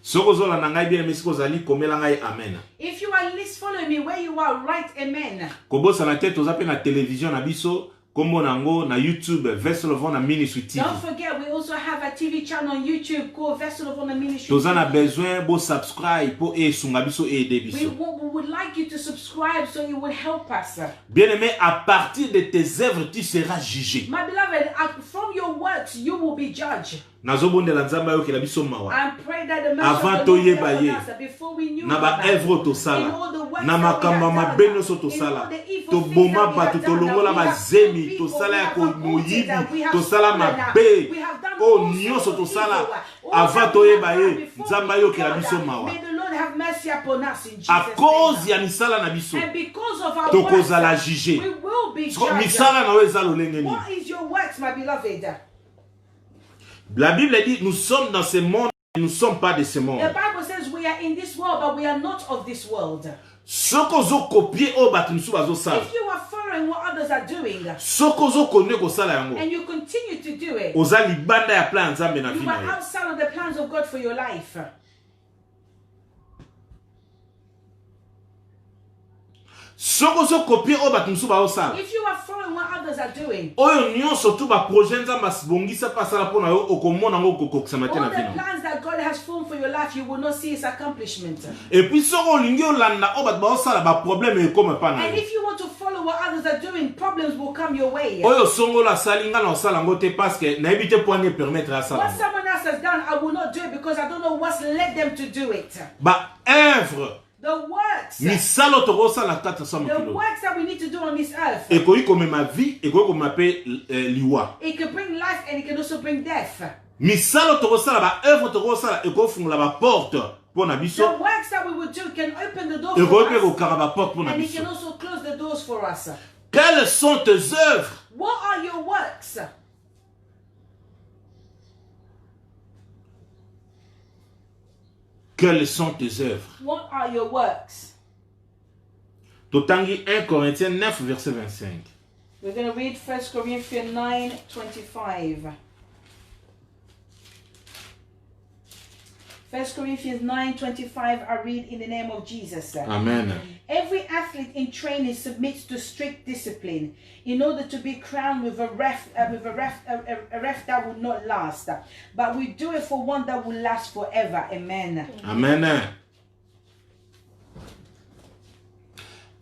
Soko zola na ngai bien mesiko zali komela ngai amen. If you are least following me where you are, right, amen. Kobosa na tête ozape na télévision na biso. Kombo nango na YouTube Vessel of Honor Ministry TV. Don't forget, we also have a TV channel on YouTube called Vessel of Honor Ministry. Toza na besoin bo subscribe po e sunga biso e aider We biso. would like you to subscribe so it will help us. Bien-aimé, à partir de tes œuvres tu seras jugé. My beloved, from your works you will be judged. Nazobondela Nzamba yo kila biso mawa. I pray that the mercy Avant of the Lord toye be baye. upon us, before we knew Na ba about œuvre in tosala. all the works Na that we makamba have mabe done, nyonso in all tosala. the evil To things boma that we bato have done, tolongola that we ba have zemi killed people, tosala we ya have ko uprooted, that we moyibi have tosala stolen, mabe. we have done Oh all sorts nyonso of tosala. evil. All Avant that we toye have done baye. before Nzamba we yo knew kila God. biso mawa. May the Lord have mercy upon us in Jesus' À cause name. ya misala na biso. And because of our Tokozala works, jugé. we will be So, judged. misala na yo eza lolenge nini? What is your works, my beloved? La Bible dit nous sommes dans ce monde, nous ne sommes pas de ce monde. The Bible says we are in this world, but we are not of this world. Soko zo copier o bato misu bazo sala. If you are following what others are doing, Soko zo konne ko sala yango. and you continue to do it, Oza libanda ya plan Nzambe na you vida are yo. outside of the plans of God for your life. Soko zo copier o bato misu bazo sala. If you are following what others are doing, Oyo nyonso tu ba projet Nzambe asibongisa pa sala pona yo okomona ngo kokokisa mate all na the vida. plans that God has formed for your life, you will not see its accomplishment. Et puis soko olingi olanda o bato bazo sala ba problème ekoma pa na And yo. if you want to follow what others are doing, problems will come your way. Oyo songo la salinga na osala ngo te parce que na ebite poignet permettre à sala. What someone else has done, I will not do it because I don't know what's led them to do it. Ba œuvre The works, misalo tokosala 400 the kilos. works that we need to do on this earth, Ekoyi komema vie, ekoyi komema pe liwa. it can bring life and it can also bring death. Misalo tokosala ba œuvre tokosala ekoyi fungola ba porte pona The biso. works that we will do can open the door Ekoyi for pe us, kokara ba porte pona and it biso. can also close the doors for us. Quelles sont tes œuvres? What are your works? Quelles sont tes œuvres? What are your works? Totangi 1 Corinthiens 9 verset 25. We're going to read 1 Corinthians 9:25. 1 Corinthians 9:25, I read in the name of Jesus. Amen. Every athlete in training submits to strict discipline in order to be crowned with a ref that will not last. But we do it for one that will last forever. Amen. Amen.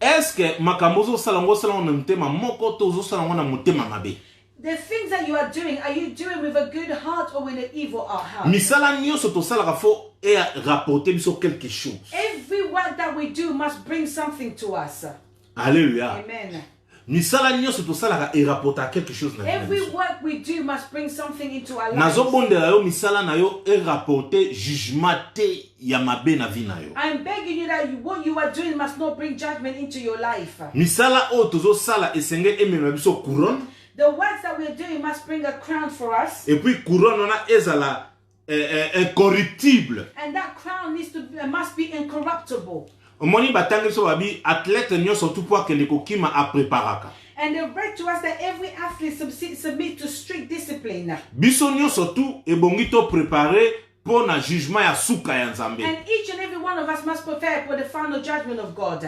Est-ce que makambo ozosala ngo osala ngo na motema moko to ozosala ngo na motema mabe? The things that you are you doing with a good heart or with an evil heart? Misala nyonso tosalaka fo e rapporter biso quelque chose. Every work that we do must bring something to us. Alléluia. Amen. Misala nyonso tosalaka e rapporter quelque chose na vida Every biso. work we do must bring something into our lives. Nazobondela yo misala na yo e rapporter jugement te ya mabe na vie na yo. I'm begging you that what you are doing must not bring judgment into your life. Misala oyo tozosala esenge emema biso couronne. The works that we are doing must bring a crown for us. Et puis couronne wana ezala incorruptible. And that crown must be incorruptible. Omoni batangi so babi athlète nyonso tout pour que le kokima a préparaka. And they read to us that every athlete submit to strict discipline. Biso nyonso tout ebongi to préparer pour na jugement ya suka ya Nzambe. And each and every one of us must prepare for the final judgment of God.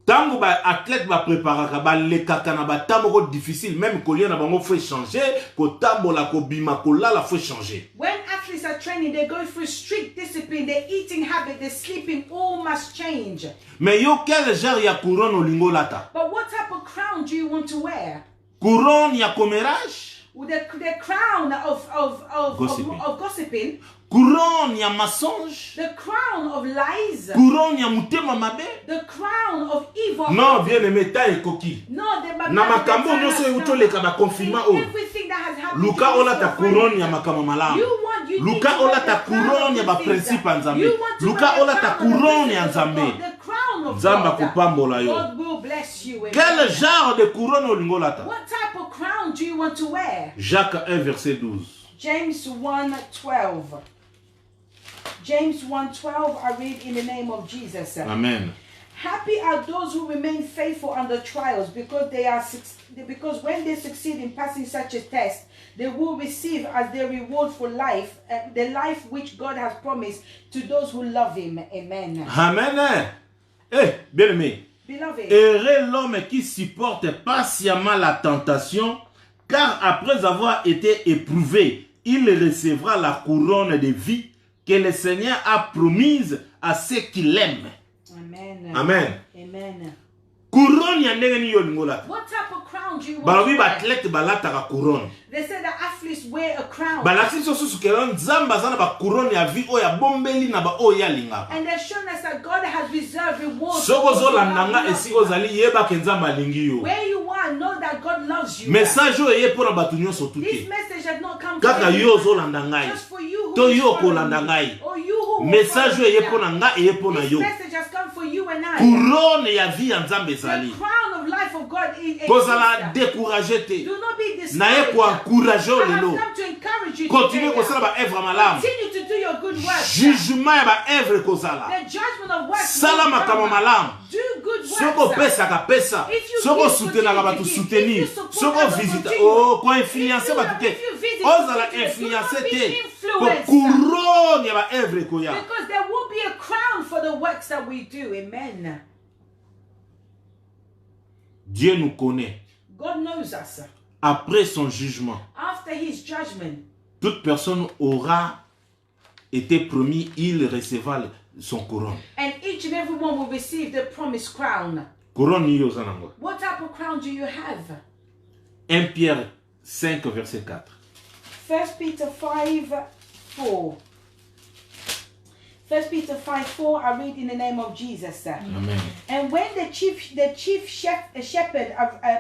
Tango ba athlète ba préparaka ba lekaka na ba tamoko difficile même kolia na bango faut changer ko tambola ko bima ko lala faut changer. When athletes are training, they go through strict discipline. Their eating habit, their sleeping, all must change. Mais yo quel genre ya couronne olingo lata? But what type of crown do you want to wear? Couronne ya commérage? The crown of gossiping. Couronne ya mensonge? The crown of lies. Couronne ya mutema mabe? The crown of evil. Non, bien aimé, ta ekoki. No, na makambo nyonso eutoleka ba confirma o. Everything that has happened. Luka ola ta couronne ya makama malamu. Luka ola ta couronne ya ba principe Nzambe. Luka ola ta couronne ya Nzambe. Nzamba kupambola yo. God will bless you. Quel genre de couronne olingo lata? What type of crown do you want to wear? Jacques 1 verset 12. James 1:12. James 1:12, I read in the name of Jesus. Amen. Happy are those who remain faithful under trials, because when they succeed in passing such a test, they will receive as their reward for life, the life which God has promised to those who love Him. Amen. Amen. Eh, bien aimé. Beloved, Heureux l'homme qui supporte patiemment la tentation, car après avoir été éprouvé, il recevra la couronne de vie que le Seigneur a promise à ceux qui l'aiment. Amen. Amen. Amen. Couronne ya ndenge ni yo lingo lata. What type of crown do you want Balobi to ba wear? athlète balata ka couronne. They say that athletes wear a crown. Balasi so susu ke nzamba zana ba couronne ya vie o ya bombeli na ba o ya linga. And they've shown us that God has reserved rewards. Soko zo landanga esi ozali yeba ke nzamba lingi yo. Where you are, know that God loves you. Message o ye pona batu nyonso This tuke. message has not come to Kaka yo everyone. zo landanga Just for you who to is yo ko following landanga me, or you who will Message follow o ye me. pona nga e pona This yo. message has come for you and I. Couronne ya vie ya nzambe zali. The crown of life of God is Kozala décourager te. Do not be Na ye discouraged. ko encourager I have lelo. come to encourage you Continue today. kosala ba œuvre malamu. Continue to do your good work. Jugement ya ba œuvre kozala. The judgment of works. Sala will makambo come. malamu. Do good works. Soko pesa ka pesa. If you Soko give, soutenir ka continue batu to give. soutenir. If you support Soko others, visiter. continue. Oh, ko influencer batu te. If you visit, Ozala continue. Do not influencer be te. Ko influenced. couronne ya ba œuvre koya. Because there will be a crown for the works that we do. Amen. Dieu nous connaît. God knows us. Après son jugement, After His judgment, toute personne aura été promis, il recevra son couronne. and each and every one will receive the promised crown. Couronne ni yozanango. What type of crown do you have? 1 Pierre 5 verset 4. 1 Peter 5:4. 1 Peter 5:4, I read in the name of Jesus. Amen. And when the chief shepherd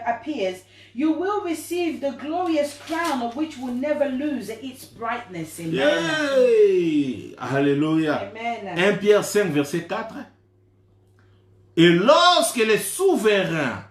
appears, you will receive the glorious crown of which will never lose its brightness. Amen. Yay! Alléluia. Amen. 1 Pierre 5 verset 4. Et lorsque le souverain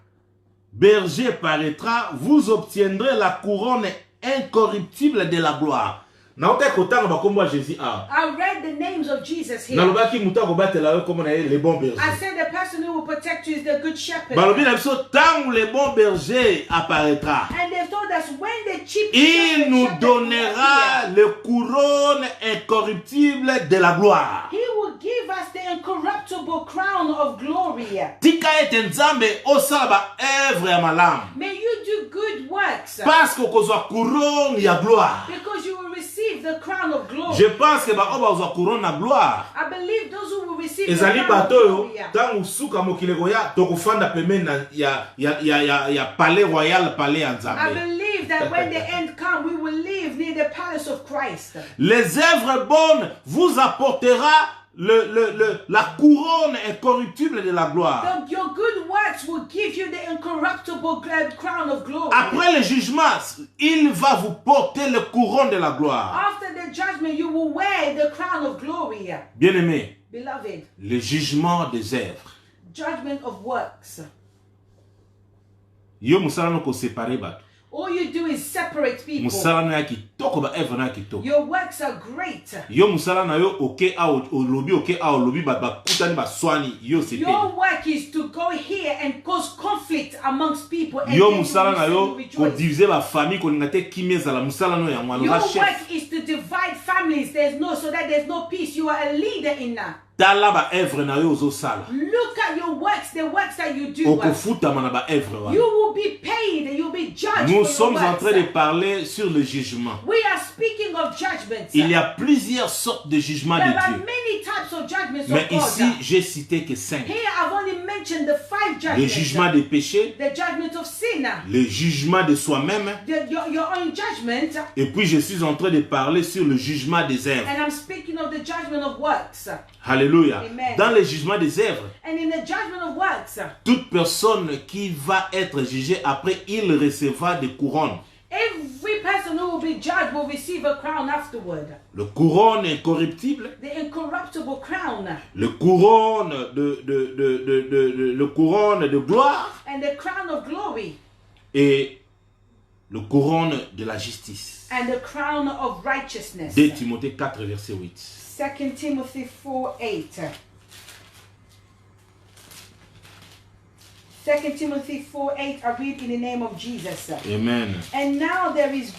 berger paraîtra, vous obtiendrez la couronne incorruptible de la gloire. Naoka kotanga bakombo Jésus a. I read the names of Jesus here. Nalobaki muta ko batela yo comme les bons bergers. I said the person who will protect you is the good shepherd. Balobi na biso tant le bon berger apparaîtra. And they've told us when the chief Il nous shepherd will donnera appear, le couronne incorruptible de la gloire. He will give us the incorruptible crown of glory. Tika ete nzambe osala ba œuvre ya malamu. May you do good works Parce que kozwa couronne ya gloire. because you will receive the crown of glory. Je pense que ba oba ozwa couronne na gloire. I believe those who will receive the Ezali crown of bato yo glory. tangu suka mokili koya tokufanda pembeni na ya palais royal palais ya I nzambe. believe that when the end comes, we will live near the palace of Christ. Les œuvres bonnes vous apportera la couronne incorruptible de la gloire. Your good works will give you the incorruptible crown of glory. Après le jugement, il va vous porter le couronne de la gloire. After the judgment, you will wear the crown of glory. Bien-aimé, Beloved, le jugement des œuvres. judgment of works. Yo musala no ko séparer bato. All you do is separate people. Musala na ya kitoko ba œuvre na ya kitoko. Your works are great. Yo musala na yo oke a olobi ba kutani ba swani yo sepe. Your work is to go here and cause conflict amongst people. And Yo musala na yo ko diviser ba famille ko ngate kimeza la musala no ya ngwana. Your work is to divide families. There's no peace. You are a leader in that. Look at your works, the works that you do. You will be paid and you'll be judged. Nous sommes en train de parler sur le jugement. We are speaking of judgments. Il y a plusieurs sortes de jugements de There are Dieu. many types of judgments Mais of God. ici, j'ai cité que 5. Here I've only mentioned the 5 judgments. Le jugement des péchés, The judgment of sin. le jugement de soi-même. Your own judgment. Et puis je suis en train de parler sur le jugement des œuvres. And I'm speaking of the judgment of works. Alléluia. Amen. Dans le jugement des œuvres, And in the judgment of works, toute personne qui va être jugée après, il recevra des couronnes. every person who will be judged will receive a crown afterward. Le couronne incorruptible, The incorruptible crown. le couronne le couronne de gloire And the crown of glory. et le couronne de la justice. And the crown of righteousness. 2 Timothée 4 verset 8. 2 Timothy 4:8. 2 Timothy 4:8. I read in the name of Jesus. Amen. And now there is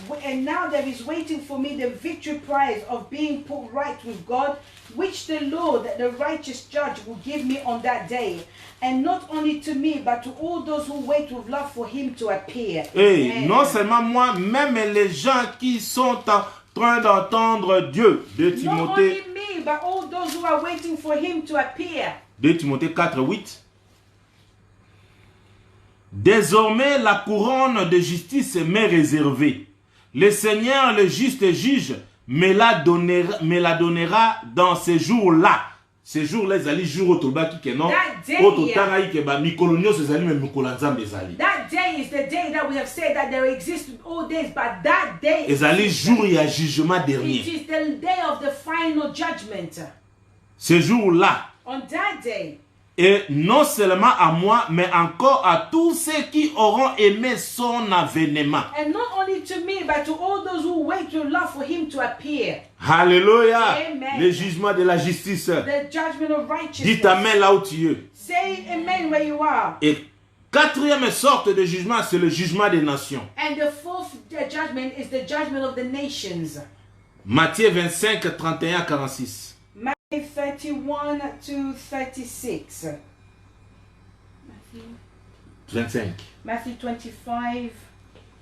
waiting for me the victory prize of being put right with God, which the Lord, the righteous judge, will give me on that day. And not only to me, but to all those who wait with love for him to appear. Et Amen. non seulement moi, même les gens qui sont en train d'entendre Dieu. 2 Not Timothée, only me, but all those who are waiting for him to appear. 2 Timothée 4, 8. Désormais, la couronne de justice m'est réservée. Le Seigneur, le juste juge, me la donnera dans ces jours-là. Ces jours-là, ils allaient jour au tobaki que non. That day, Au totanga que ba mikolonio ces allaient mais mikolanzam des allaient. That day is the day that we have said that there exist all days, but that day Ils allaient jour il y a jugement it dernier. is the day of the final judgment. Ce jour-là. On that day. Et non seulement à moi, mais encore à tous ceux qui auront aimé son avènement. And not only to me, but to all those who wait with love for him to appear. Alléluia. Amen. Le jugement de la justice. The judgment of righteousness. Dites amen là où tu es. Say amen where you are. Et quatrième sorte de jugement, c'est le jugement des nations. And the fourth judgment is the judgment of the nations. Matthieu 25, 31 à 46. Matthew 31 to 36. 25, Matthew 25,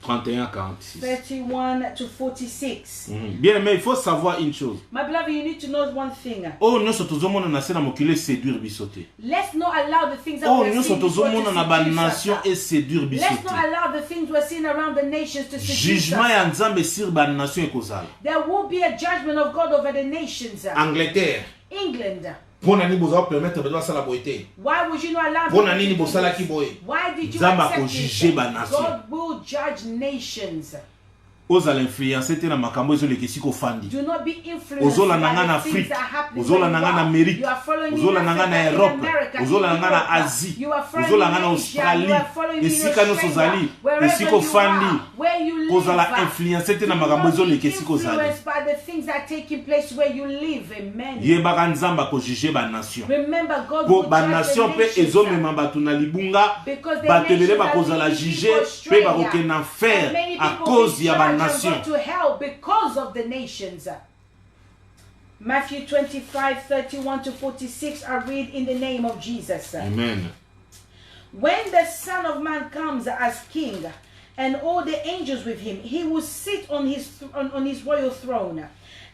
31 à 46. 31 to 46. Bien, mais il faut savoir une chose. My beloved, you need to know one thing. Oh, nous sommes tous hommes na mokile séduire bisoté. Let's not allow the things that Oh, we have nous seen sommes tous before hommes to na ba seduce us. nation et séduire Let's bisoté. not allow the things we're seeing around the nations to seduce Jugement us. ya nzambe sur ba nation ekozala. There will be a judgment of God over the nations. Angleterre. England. Pona ni boza permettre besoin sala boité. Why would you not allow Pona people nini to do bosala this? ki boye. Why did you Nzambe accept akojuge this? ba nation. God will judge nations. Ozala influencer te na makambo ezo lekisi ko fandi. Do not be influenced Ozola by nanga na the things Afrique. that are happening Ozola where you nanga na are. Amérique. You are following Ozola in nanga na Africa, in Europe. America, Ozola in nanga na Europe. Asie. You are following Ozola in nanga na Asia. You Australie. are following in Esika no Australia. sozali. Wherever Esiko you fandi. are, where you live. Kozala influencer te na Do makambo not ezo be lekisi ko zali. influenced by the things that are taking place where you live. Amen. Yebaka nzamba ko juger ba nation. Remember, God Po will ba judge nation the pe nations. ezo mema batu na libunga. Because the Batelele nations ba are kozala leading juger people pe astray. ba koke na And faire many à people cause will ya ba judge and nation. go to hell because of the nations. Matthew 25, 31 to 46, I read in the name of Jesus. Amen. When the Son of Man comes as King, and all the angels with him, he will sit on his royal throne,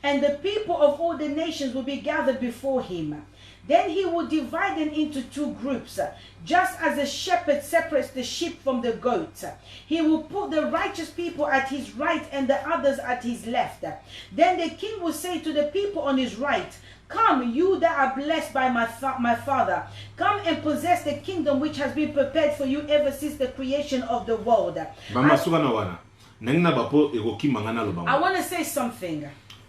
and the people of all the nations will be gathered before him. Then he will divide them into two groups, just as a shepherd separates the sheep from the goats. He will put the righteous people at his right and the others at his left. Then the king will say to the people on his right, "Come, you that are blessed by my Father, come and possess the kingdom which has been prepared for you ever since the creation of the world." I want to say something.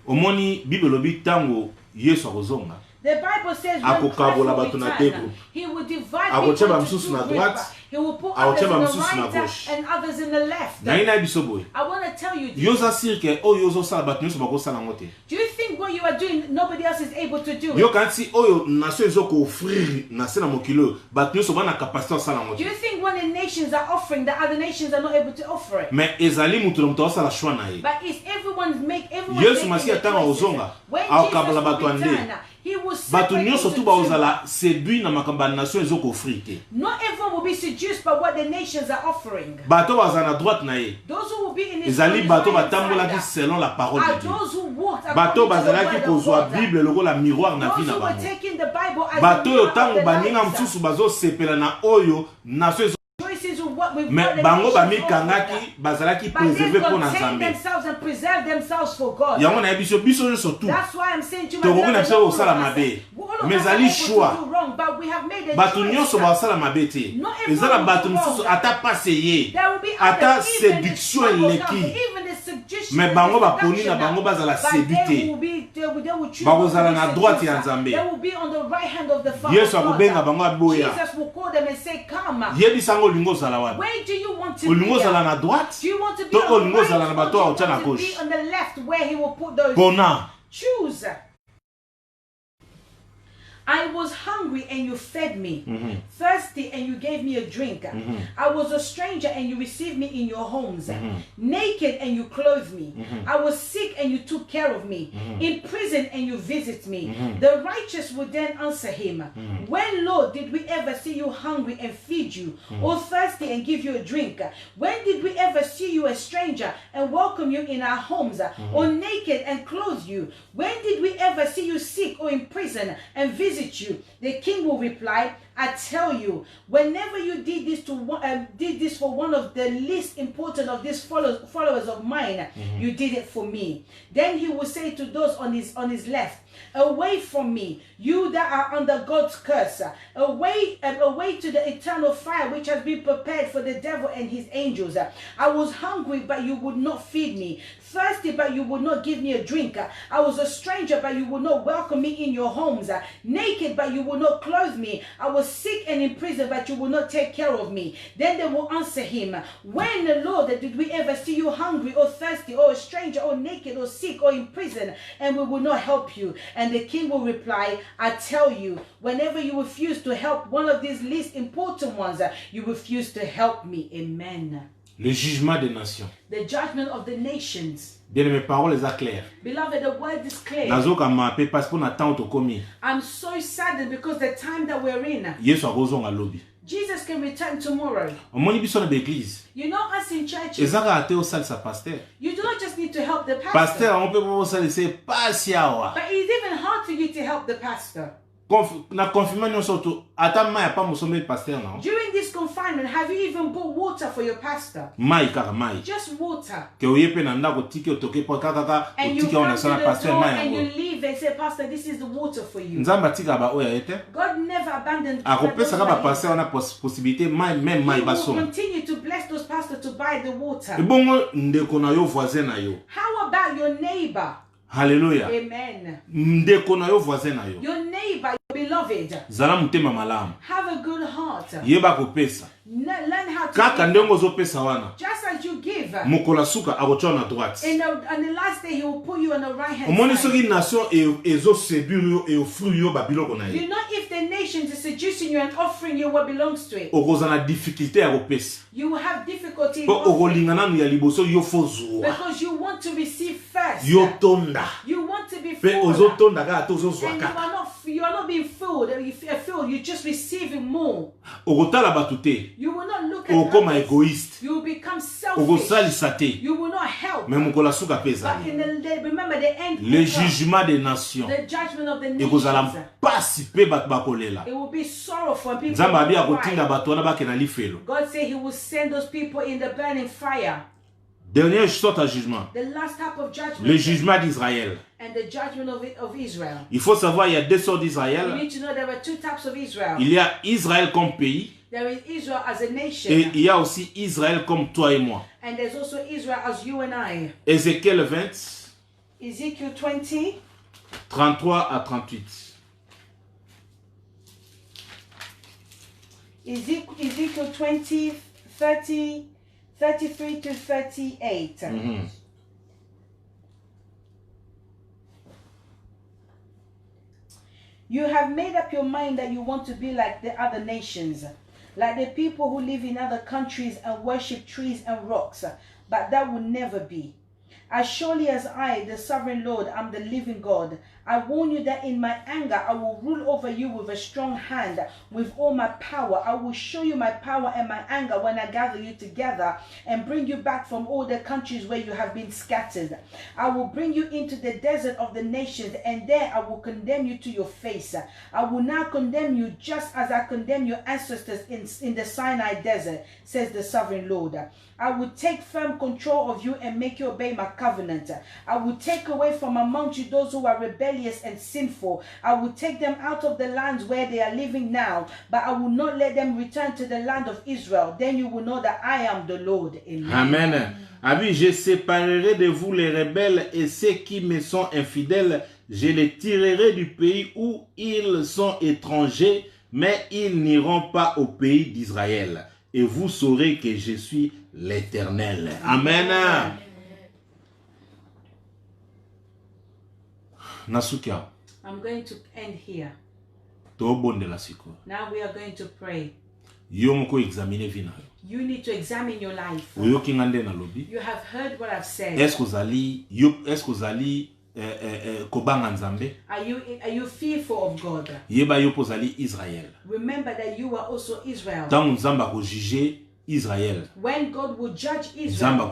Omoni Bible tango Yesu akozonga. The Bible says when Christ will return, he will divide people into two groups. He will put Ah, others in tiens, the Mamsous, na right gauche. and others in the left. Naina bisoboy. I want to tell you this. Yoza sirke oyo zo sala bat nyonso bako sala ngote. Do you think what you are doing, nobody else is able to do Yo it? kanti oyo nation ezoko offrir na se na mokilo bat nyonso bana capacité sala Do ngote. you think when the nations are offering, the other nations are not able to offer it? Mais ezali mutu na mutu sala choix na ye. But it's everyone's Yesu making Masihi the atanga choices. ozonga. When Akabala Jesus bato will ande. return, he will Bato separate nyonso into tu two. baozala séduit na makambo ya nation ezoko offrir te. Not everyone will be seduced by what the nations are offering. Bato bazala na droite na ye. Those who will be in his Ezali bato right batambolaki side selon la parole are de Dieu. those who walked Bato according to the bazalaki word of kozwa God. Bible lokola miroir na vie Those na who were bango. taking the Bible as Bato the oyo mirror of ntango the baninga lives. mosusu bazosepela na oyo nation Choices with what with mais what the bango nations offered. bamikangaki bazalaki But they préservé mpo na contain Nzambe. themselves and preserve themselves for God. Yango na yebi biso nyonso tu. That's why I'm saying to my Tokoki na brothers, biso all of kosala us, mabe. all of Mais us are ezali able choix. to do wrong, but we have made a Bato choice. nyonso basala mabe te. Not everyone Eza na will bato do mosusu wrong. ata pase ye. There will be Ata others, even the séduction struggle eleki. comes, even the seduction, Mais the bango baponi na seduction, bango bazala but séduite. they will choose Bakozala to be na droite seduced. ya Nzambe. They will be on the right hand of the Father. Yesu akobenga bango aboya. Jesus will call them and say, come. Yebisa ngo olingo ozala wapi? Where do you want to Olingo be? ozala na droite? Do you want to be To on the olingo ozala na right, bato or do aotya you na want to be gauche? on the left where he will put those? Pona. Choose. I was hungry and you fed me, thirsty and you gave me a drink. I was a stranger and you received me in your homes, naked and you clothed me. I was sick and you took care of me, in prison and you visit me. The righteous would then answer him, when, Lord, did we ever see you hungry and feed you, or thirsty and give you a drink? When did we ever see you a stranger and welcome you in our homes, or naked and clothe you? When did we ever see you sick or in prison and visit you? The king will reply, I tell you, whenever you did this for one of the least important of these followers of mine, you did it for me. Then he will say to those on his left, away from me, you that are under God's curse, away to the eternal fire which has been prepared for the devil and his angels. I was hungry, but you would not feed me, thirsty, but you would not give me a drink. I was a stranger, but you would not welcome me in your homes, naked, but you would not clothe me. I was sick and in prison, but you will not take care of me. Then they will answer him, when, Lord, did we ever see you hungry or thirsty or a stranger or naked or sick or in prison, and we will not help you? And the king will reply, I tell you, whenever you refuse to help one of these least important ones, you refuse to help me. Amen. Le jugement des nations. The judgment of the nations. Bien mes paroles les claires. Beloved, the word is clear. Nazoka mape parce qu'on attend to komi. I'm so saddened because the time that we're in. Yesu akozonga lobi. Jesus can return tomorrow. Omoni biso na l'église. You know us in churches. Ezaka ate o sali sa pasteur. You do not just need to help the pastor. Pasteur on peut pas sali c'est pas siawa. But it's even hard for you to help the pastor. Na confinement nyonso to ata mai pa musombe pasteur na. During this confinement, have you even bought water for your pastor? Mai kaka mai. Just water. Ke oyepe na ndako tiki otoke po kaka And you otiki come ona to sana the pasteur door mai and you yango. leave and say, Pastor, this is the water for you. Nzamba tika ba oya ete. God never abandoned Akopesa ka ba pasteur na possibilité mai même mai He will basoma. continue to bless those pastors to buy the water. Ebongo ndeko na yo voisin na yo. How about your neighbor? Hallelujah. Amen. Ndeko na yo voisin na yo. Your neighbor, your beloved, Zala mutema malamu. have a good heart. Yeba kopesa. Learn how to Kaka give. ndenge ozopesa wana. Just as you give. Mokola suka akotia na droite. On the last day, he will put you on the right hand Omoni side. soki nation ezo séduire yo et offrir yo ba biloko na ye. You know, if the nations is seducing you and offering you what belongs to it, Okoza na difficulté ya kopesa. you will have difficulty in Po offering okolinga nanu ya liboso yo fo zuwa. because you want to receive first. Yo tonda. You want to be Pe full. ozotonda kaka to ozozwa And kaka. you are not being filled. You're just receiving more. Okotala bato te. You will not look at Okoma others. égoïste. You will become selfish. Okosalisa te. You will not help. Mais mokola suka pesa. But in remember the end. Le will come. jugement des nations. The judgment of the Ekozala nations. mpasi pe bato bakolela. It will be sorrowful and people Nzambe abi will akotinda cry. bato wana bakena lifelo. God said he will send those people in the burning fire. Dernier sort à jugement. The last type of judgment. Le jugement d'Israël. And the judgment of Israel. Il faut savoir, il y a deux sortes You d'Israël. need to know there were two types of Israel. Il y a Israël comme pays There is Israel as a nation. et il y a aussi Israël comme toi et moi. And there's also Israel as you and I. Ézéchiel 20, Ezekiel 20, 33 à 38. Ezekiel 20, 30, 33 to 38. You have made up your mind that you want to be like the other nations, like the people who live in other countries and worship trees and rocks, but that will never be. As surely as I, the sovereign Lord, am the living God, I warn you that in my anger I will rule over you with a strong hand, with all my power. I will show you my power and my anger when I gather you together and bring you back from all the countries where you have been scattered. I will bring you into the desert of the nations, and there I will condemn you to your face. I will now condemn you just as I condemned your ancestors in the Sinai desert, says the sovereign Lord. I will take firm control of you and make you obey my covenant. I will take away from amongst you those who are rebellious and sinful. I will take them out of the lands where they are living now, but I will not let them return to the land of Israel. Then you will know that I am the Lord. Amen. Amen. Ah oui, je séparerai de vous les rebelles et ceux qui me sont infidèles. Je les tirerai du pays où ils sont étrangers, mais ils n'iront pas au pays d'Israël. Et vous saurez que je suis l'Éternel. Amen. Nasukia. I'm going to end here. Now we are going to pray. You need to examine your life. You have heard what I've said. Est-ce que vous allez Are you fearful of God? Remember that you are also Israel. Israël. When God will judge Israel, God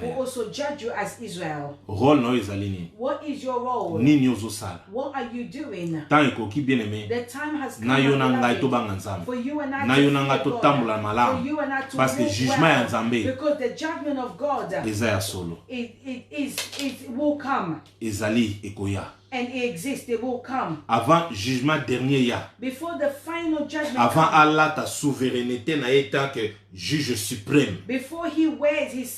will also judge you as Israel. What is your role? What are you doing? The time has come for you and I to fear God, for you and I to walk well, because the judgment of God it will come. And it exists, it will come. Avant jugement dernier ya. Before the final judgment. Avant Allah ta souveraineté na étant que juge suprême. Before he wears his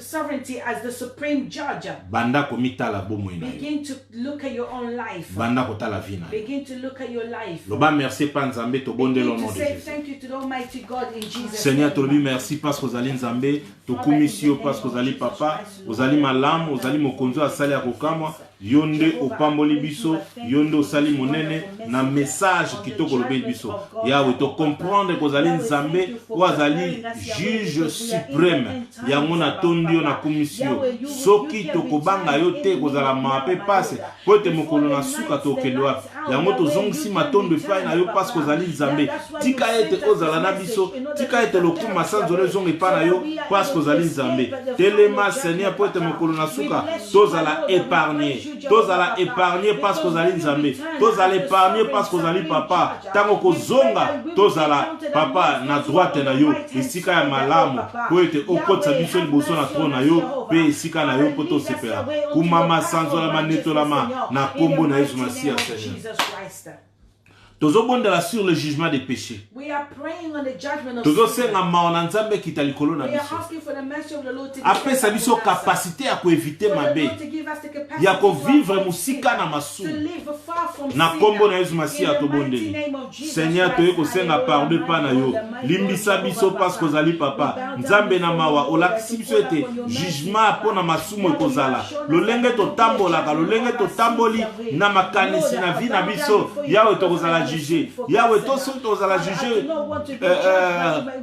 sovereignty as the supreme judge. Banda komita la bomo ina. Begin to look at your own life. Banda kota la vina. Begin to look at your life. Loba merci pa nzambe to bonde le nom de Jésus. Thank you to the Almighty God in Jesus. Seigneur to lui merci parce que vous allez nzambe to komisio parce que vous allez papa, vous allez malam, vous allez mokonzo asali akokama. Yonde opamboli biso, yonde osali monene na message kitoko lobe biso. Yawe to comprendre que ozali nzambe ou azali juge suprême. Yango na tondio na commission. Soki to kobanga yo te kozala mape passe. Pote mokolo na suka to kelwa. Yango to zongisi matondo pa na yo parce que ozali nzambe. Tika ete ozala na biso, tika ete lokuma sanzole zonge pa na yo parce que ozali nzambe. Telema Seigneur pote mokolo na suka tozala épargner. Tous allez épargner parce que vous allez nzambe. Tous allez épargner parce que vous allez papa. Tango ko zonga, tous allez papa na droite na yo. Isika ya malamu. Ko ete okotsa biso liboso na trône na yo. Pe isika na yo poto sepera. Kumama sanzola manetolama na kombo na Yesu Masiya Seigneur. Tozobondela sur le jugement des péchés. We are praying on the judgment of tozosenga maona nzambe kitalikolo na biso. Apesa biso capacité à éviter mabe. Ya ko vivre musika na masumu. Na kombo na Yesu Masiya tobondeli. Seigneur toye ko senga pardon pa na yo. Limbisa biso parce que ozali papa. Nzambe na mawa olakisi biso ete jugement pona masumu ekozala. Lolenge to tambola ka lolenge to tamboli na makanisi na vie na biso. Yawe tokozala juger. Yahweh to so to la juger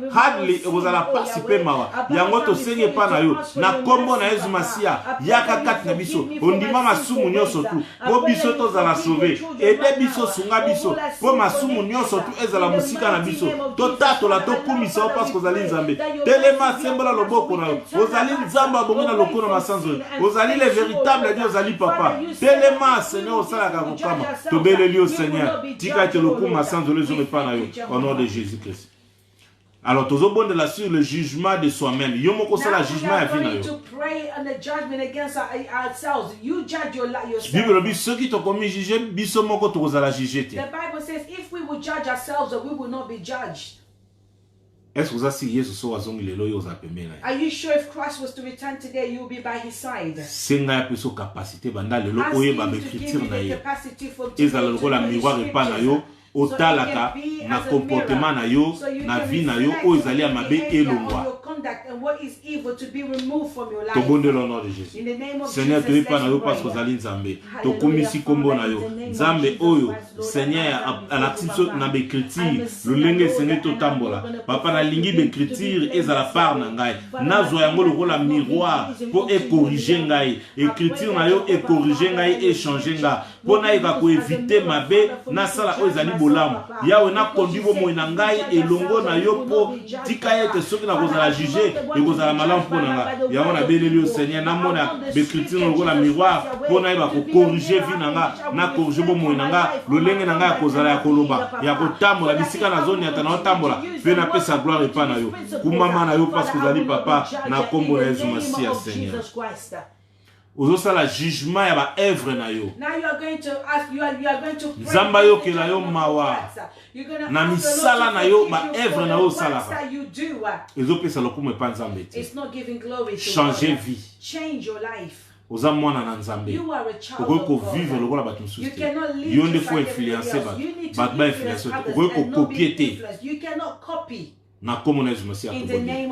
hardly vous allez participer mawa. Yango to senge pa na yo. Na kombo na Yesu Masiya yaka kat na biso. Ondima masumu nyoso tu. Po biso to za la sauver. Ede biso sunga biso. Po masumu nyoso tu ezala musika na biso. To tato la to kumisa parce que vous allez nzambe. Telema sembola loboko na yo. Vous allez nzamba bongo na lokona masanzo. Vous allez les véritables Dieu allez papa. Telema Seigneur osala ka kokama. To beleli au Seigneur. Tika au nom de Jésus-Christ. Alors, tout le monde sur le jugement de soi-même. Yo moko sala jugement à vie na yo. Bible dit ceux qui t'ont commis juger, biso moko to la juger. The Bible says if we would judge ourselves, we will not be judged. Est-ce que vous avez Yesu so azongi lelo yo za pemela? Are you sure if Christ was to return today, you will be by his side? Senga ya peso capacité banda lelo oye ba écriture na yo. Ezala lokola miroir epa na yo. otalaka na comportement na yo na vie na yo o ezali ya mabe elongwa. Tobondela au nom de Jésus. Seigneur, toyepa na yo parce que ozali Nzambe. Tokumisi kombo na yo. Nzambe oyo, Seigneur, alakisi biso na becriture, lolenge Seigneur totambola. Papa na lingi becriture ezala part na ngai. Nazwa yango lokola miroir pour corriger ngai. Écriture na yo corriger ngai et changer nga. Pona eka ko éviter mabe na sala oyo ezali bolamu. Yawe na conduire bo moina ngai elongo na yo po tika ete soki na kozala juger et kozala malamu pona nga. Yawe na beleli yo Seigneur na mona becriture lokola miroir pona eba ko corriger vie na nga na corriger bo moina nga lolenge na nga ya kozala ya koloba ya kotambola bisika na zone ya tana otambola pe na pesa gloire epa na yo kumama na yo parce que ozali papa na kombo na Yesu Masiya Seigneur. Ozosala jugement ya ba œuvre na yo. Nzamba yo kela yo mawa. Na misala na yo ba œuvre na yo sala. Ezopesa lokumu epa Nzambe te. Changer vie. Oza mwana na Nzambe. Okoki ko vivre lokola bato mosusu te. Yo nde fo influencer bato ba influencer te. Okoki ko copier te. Na komo na Yesu Masiya tobondeli.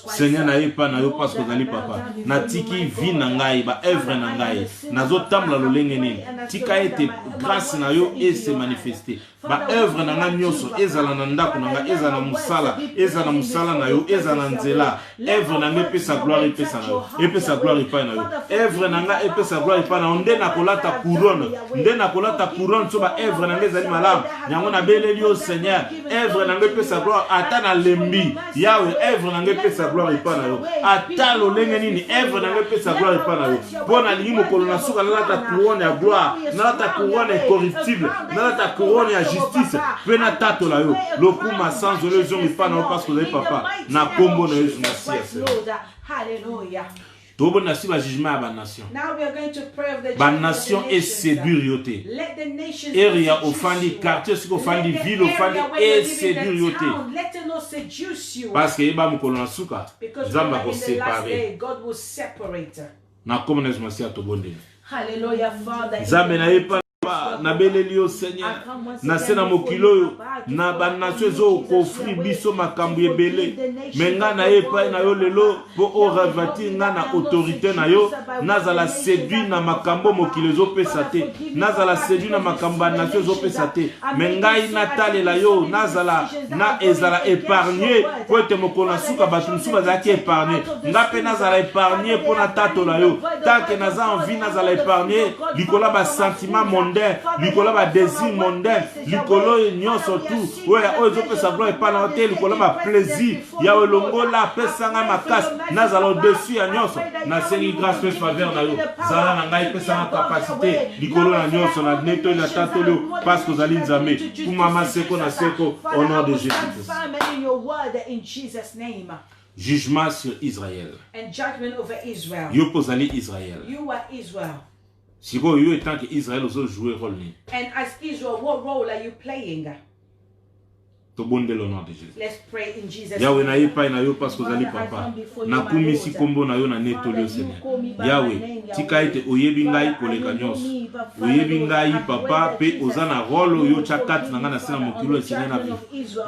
Seigneur na yepa na yo parce que ozali papa. Na tiki vie na ngai ba œuvre na ngai. Nazo tambla lolenge nini. Tika ete grâce na yo et se manifester. Ba œuvre na nga nyonso ezala na ndako na nga ezala na musala na yo ezala nzela. Œuvre na nga epesa gloire epesa na yo. Epesa gloire epa na yo. Œuvre na nga epesa gloire epa na yo. Nde na kolata couronne. Nde na kolata couronne so ba œuvre na nga ezali malamu. Nyango na beleli yo Seigneur. Œuvre na nga epesa gloire ata na lembi. Yawe œuvre na nga epesa gloire epa na yo. Ata lolenge nini œuvre na nga epesa gloire epa na yo. Pona lingi mokolo na suka nalata couronne ya gloire. Nalata couronne incorruptible. Nalata couronne ya justice. Pena tato la yo. Lokuma sans lesion epa na yo parce que ozali papa. Na kombo na Yesu Masiya. Hallelujah. Tobo na si ba jugement à ba nation. Ba nation est séduire yote. Area ofandi quartier siko ofandi ville ofandi et séduire yote. Parce que eba mukolo na suka. Nzamba ko séparer. Na komo na Yesu Masiya tobondeli. Hallelujah Father. Nzambe na yepa na beleli yo Seigneur na sena mokilo na banation zo kofri biso makambu ebele menga na epa na yo lelo po o ravati nga na autorité na yo nazala séduit na makambo mokilo zo pesa te nazala séduit na makambo nation zo pesa te menga inatalela yo nazala na ezala épargné po te mokona suka batu musuba zaki épargné ngape nazala épargné po na tato la yo tanke naza envie nazala épargné likola ba sentiment mondain likolo ba désir mondain likolo nyonso tout oya ozo pesa gloire epa na te likolo ba plaisir ya longola pesa nga makasi nazala au-dessus ya nyonso na sengi grâce pe faveur na yo zala na ngai pesa nga capacité likolo na nyonso na neto na tato lo parce que ozali Nzambe kumama seko na seko au nom de Jésus. Jugement sur Israël. And judgment over Israel. Yo pozali Israël. You are Israel. Si vous avez tant que Israël aussi jouer rôle. And as Israel, what role are you playing? To bonde le nom de Jésus. Let's pray in Jesus' Yahweh na name. yepa na yo parce que zali papa. Na kumisi kombo na yo na netolio Seigneur. Yahweh, tika ete oyebi ngai koleka nyonso. Oyebi ngai papa pe ozana rôle yo chakat na ngana sena mokilo Seigneur na vie.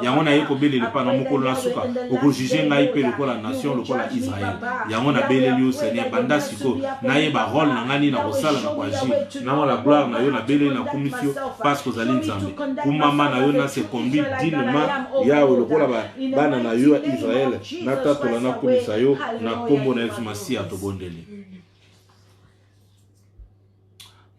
Yango na yeko belele pa na mokolo na suka. Oko juger ngai pe lokola nation lokola Israël. Yango na beleli yo Seigneur banda siko na yeba rôle na ngani na kosala na kwaji. Na la gloire na yo na beleli na komisio parce que zali Nzambe. Kumama na yo na se conduit dignement Yahweh lokola bana na yo Israël na tatola na komisa yo na kombo na Yesu Masiya tobondeli.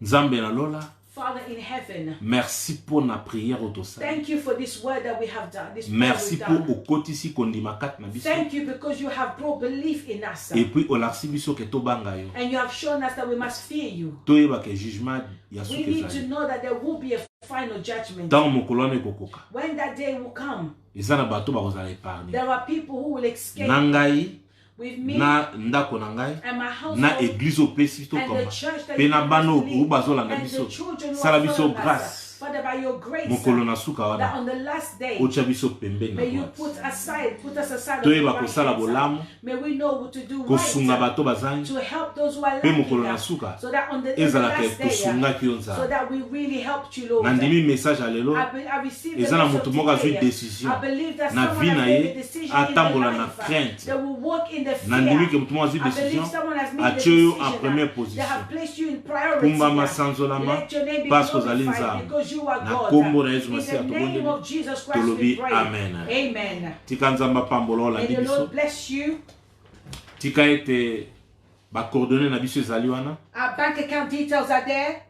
Nzambe na lola. Father in heaven, merci pour na prière autosa. Thank you for this word that we have done. This merci pour okotisi kondima kat na biso. Thank you because you have brought belief in us. Et puis olasi biso ke tobanga yo. And you have shown us that we must fear you. Toyeba ke jugement ya suke. We need to know that there will be a final judgment. Dans mokolone kokoka. When that day will come, ezana bato ba kozala épargné. there are people who will escape. Nangai with me, na ndako na ngai and my household, na église opesi to and koma the church that pe na you bano have u bazolanda and biso the children who sala are biso following grâce us. Father, by your grace, mokolo na suka that wana on the last day, ocha biso pembeni na may you droite. put us aside Toyeba of the kosala bolamu, may we know what to do kosunga right, bato bazangi, to help those who are pe mokolo lacking, na suka so that on the ezalaka last day, tosungaki yo so nzambe. that we really helped you, Lord. Nandimi message alelo I received the eza na message moto moko azwi today. décision I believe that na someone vie has na made ye, a decision in their atambola na life, crainte. they will walk in the fear. Nandimi ke moto moko azwi I believe décision someone has made the atio yo en decision première they position. have placed you in priority. Kumbama sanzolama Let your name be parce que ozali glorified nzambe. because you are Na God. kombo na Yesu In Masiya the name tobondeli. of Jesus Christ we Tolobi pray. amen. Amen. Tika nzamba pambola May olandi the biso. Lord bless you. Tika ete bakordone na biso ezali wana. Our bank account details are there.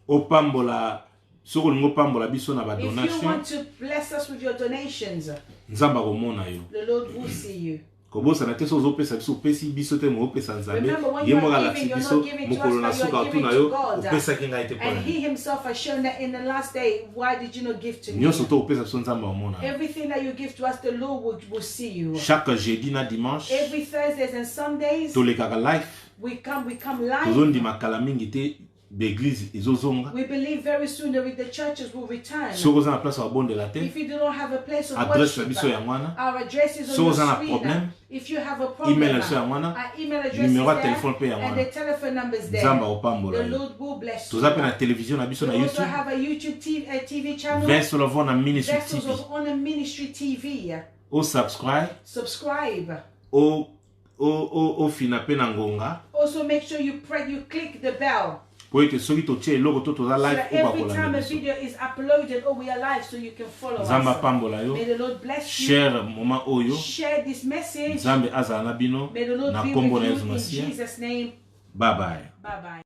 Opambola soko lingo pambola biso na ba If you donation. want to bless us with your donations, Nzamba komona yo. the Lord will see you. Kobosa na te so opesa biso opesi biso te mo opesa nzambe. Remember, when Ye you mo are gala giving, you're biso not giving to mokolo na us, but suka you're giving otuna to yo God. opesa kinga ite And pona. He Himself has shown that in the last day, why did you not give to me? Nyonso to opesa biso nzamba omona. Everything that you give to us, the Lord will see you. Chaque jeudi na dimanche Every Thursdays and Sundays, tolekaka live. we come live. Tozondima kala mingi te l'église ezozonga. We believe very soon that the churches will return. Soko za na place wa bonde la te. If you do not have a place of Adresse na worship, biso ya mwana. our address is on Soko the za na screen. problème. If you have a problem, Email address ya mwana. our email address Numéro is ya there, téléphone pe ya and mwana. the telephone number is there. Nzamba opambola The yo. Lord will bless you. Toza pe na télévision na biso na We also YouTube. have a YouTube TV channel. Vessel of Honor Ministry Vessels TV. of Honor Ministry TV. O subscribe. Subscribe. O fina pe na ngonga. Also make sure you click the bell. Po ete soki totie eloko to toza So live that o every bakola time na a biso. video is uploaded, oh, we are live, so you can follow Nzamba us. pambola yo. May the Lord bless you. Share moment oyo. Share this message. Nzambe azala na bino May the Lord na be kombo with na you Yesu in Masiya. Jesus' name. Bye bye. Bye bye.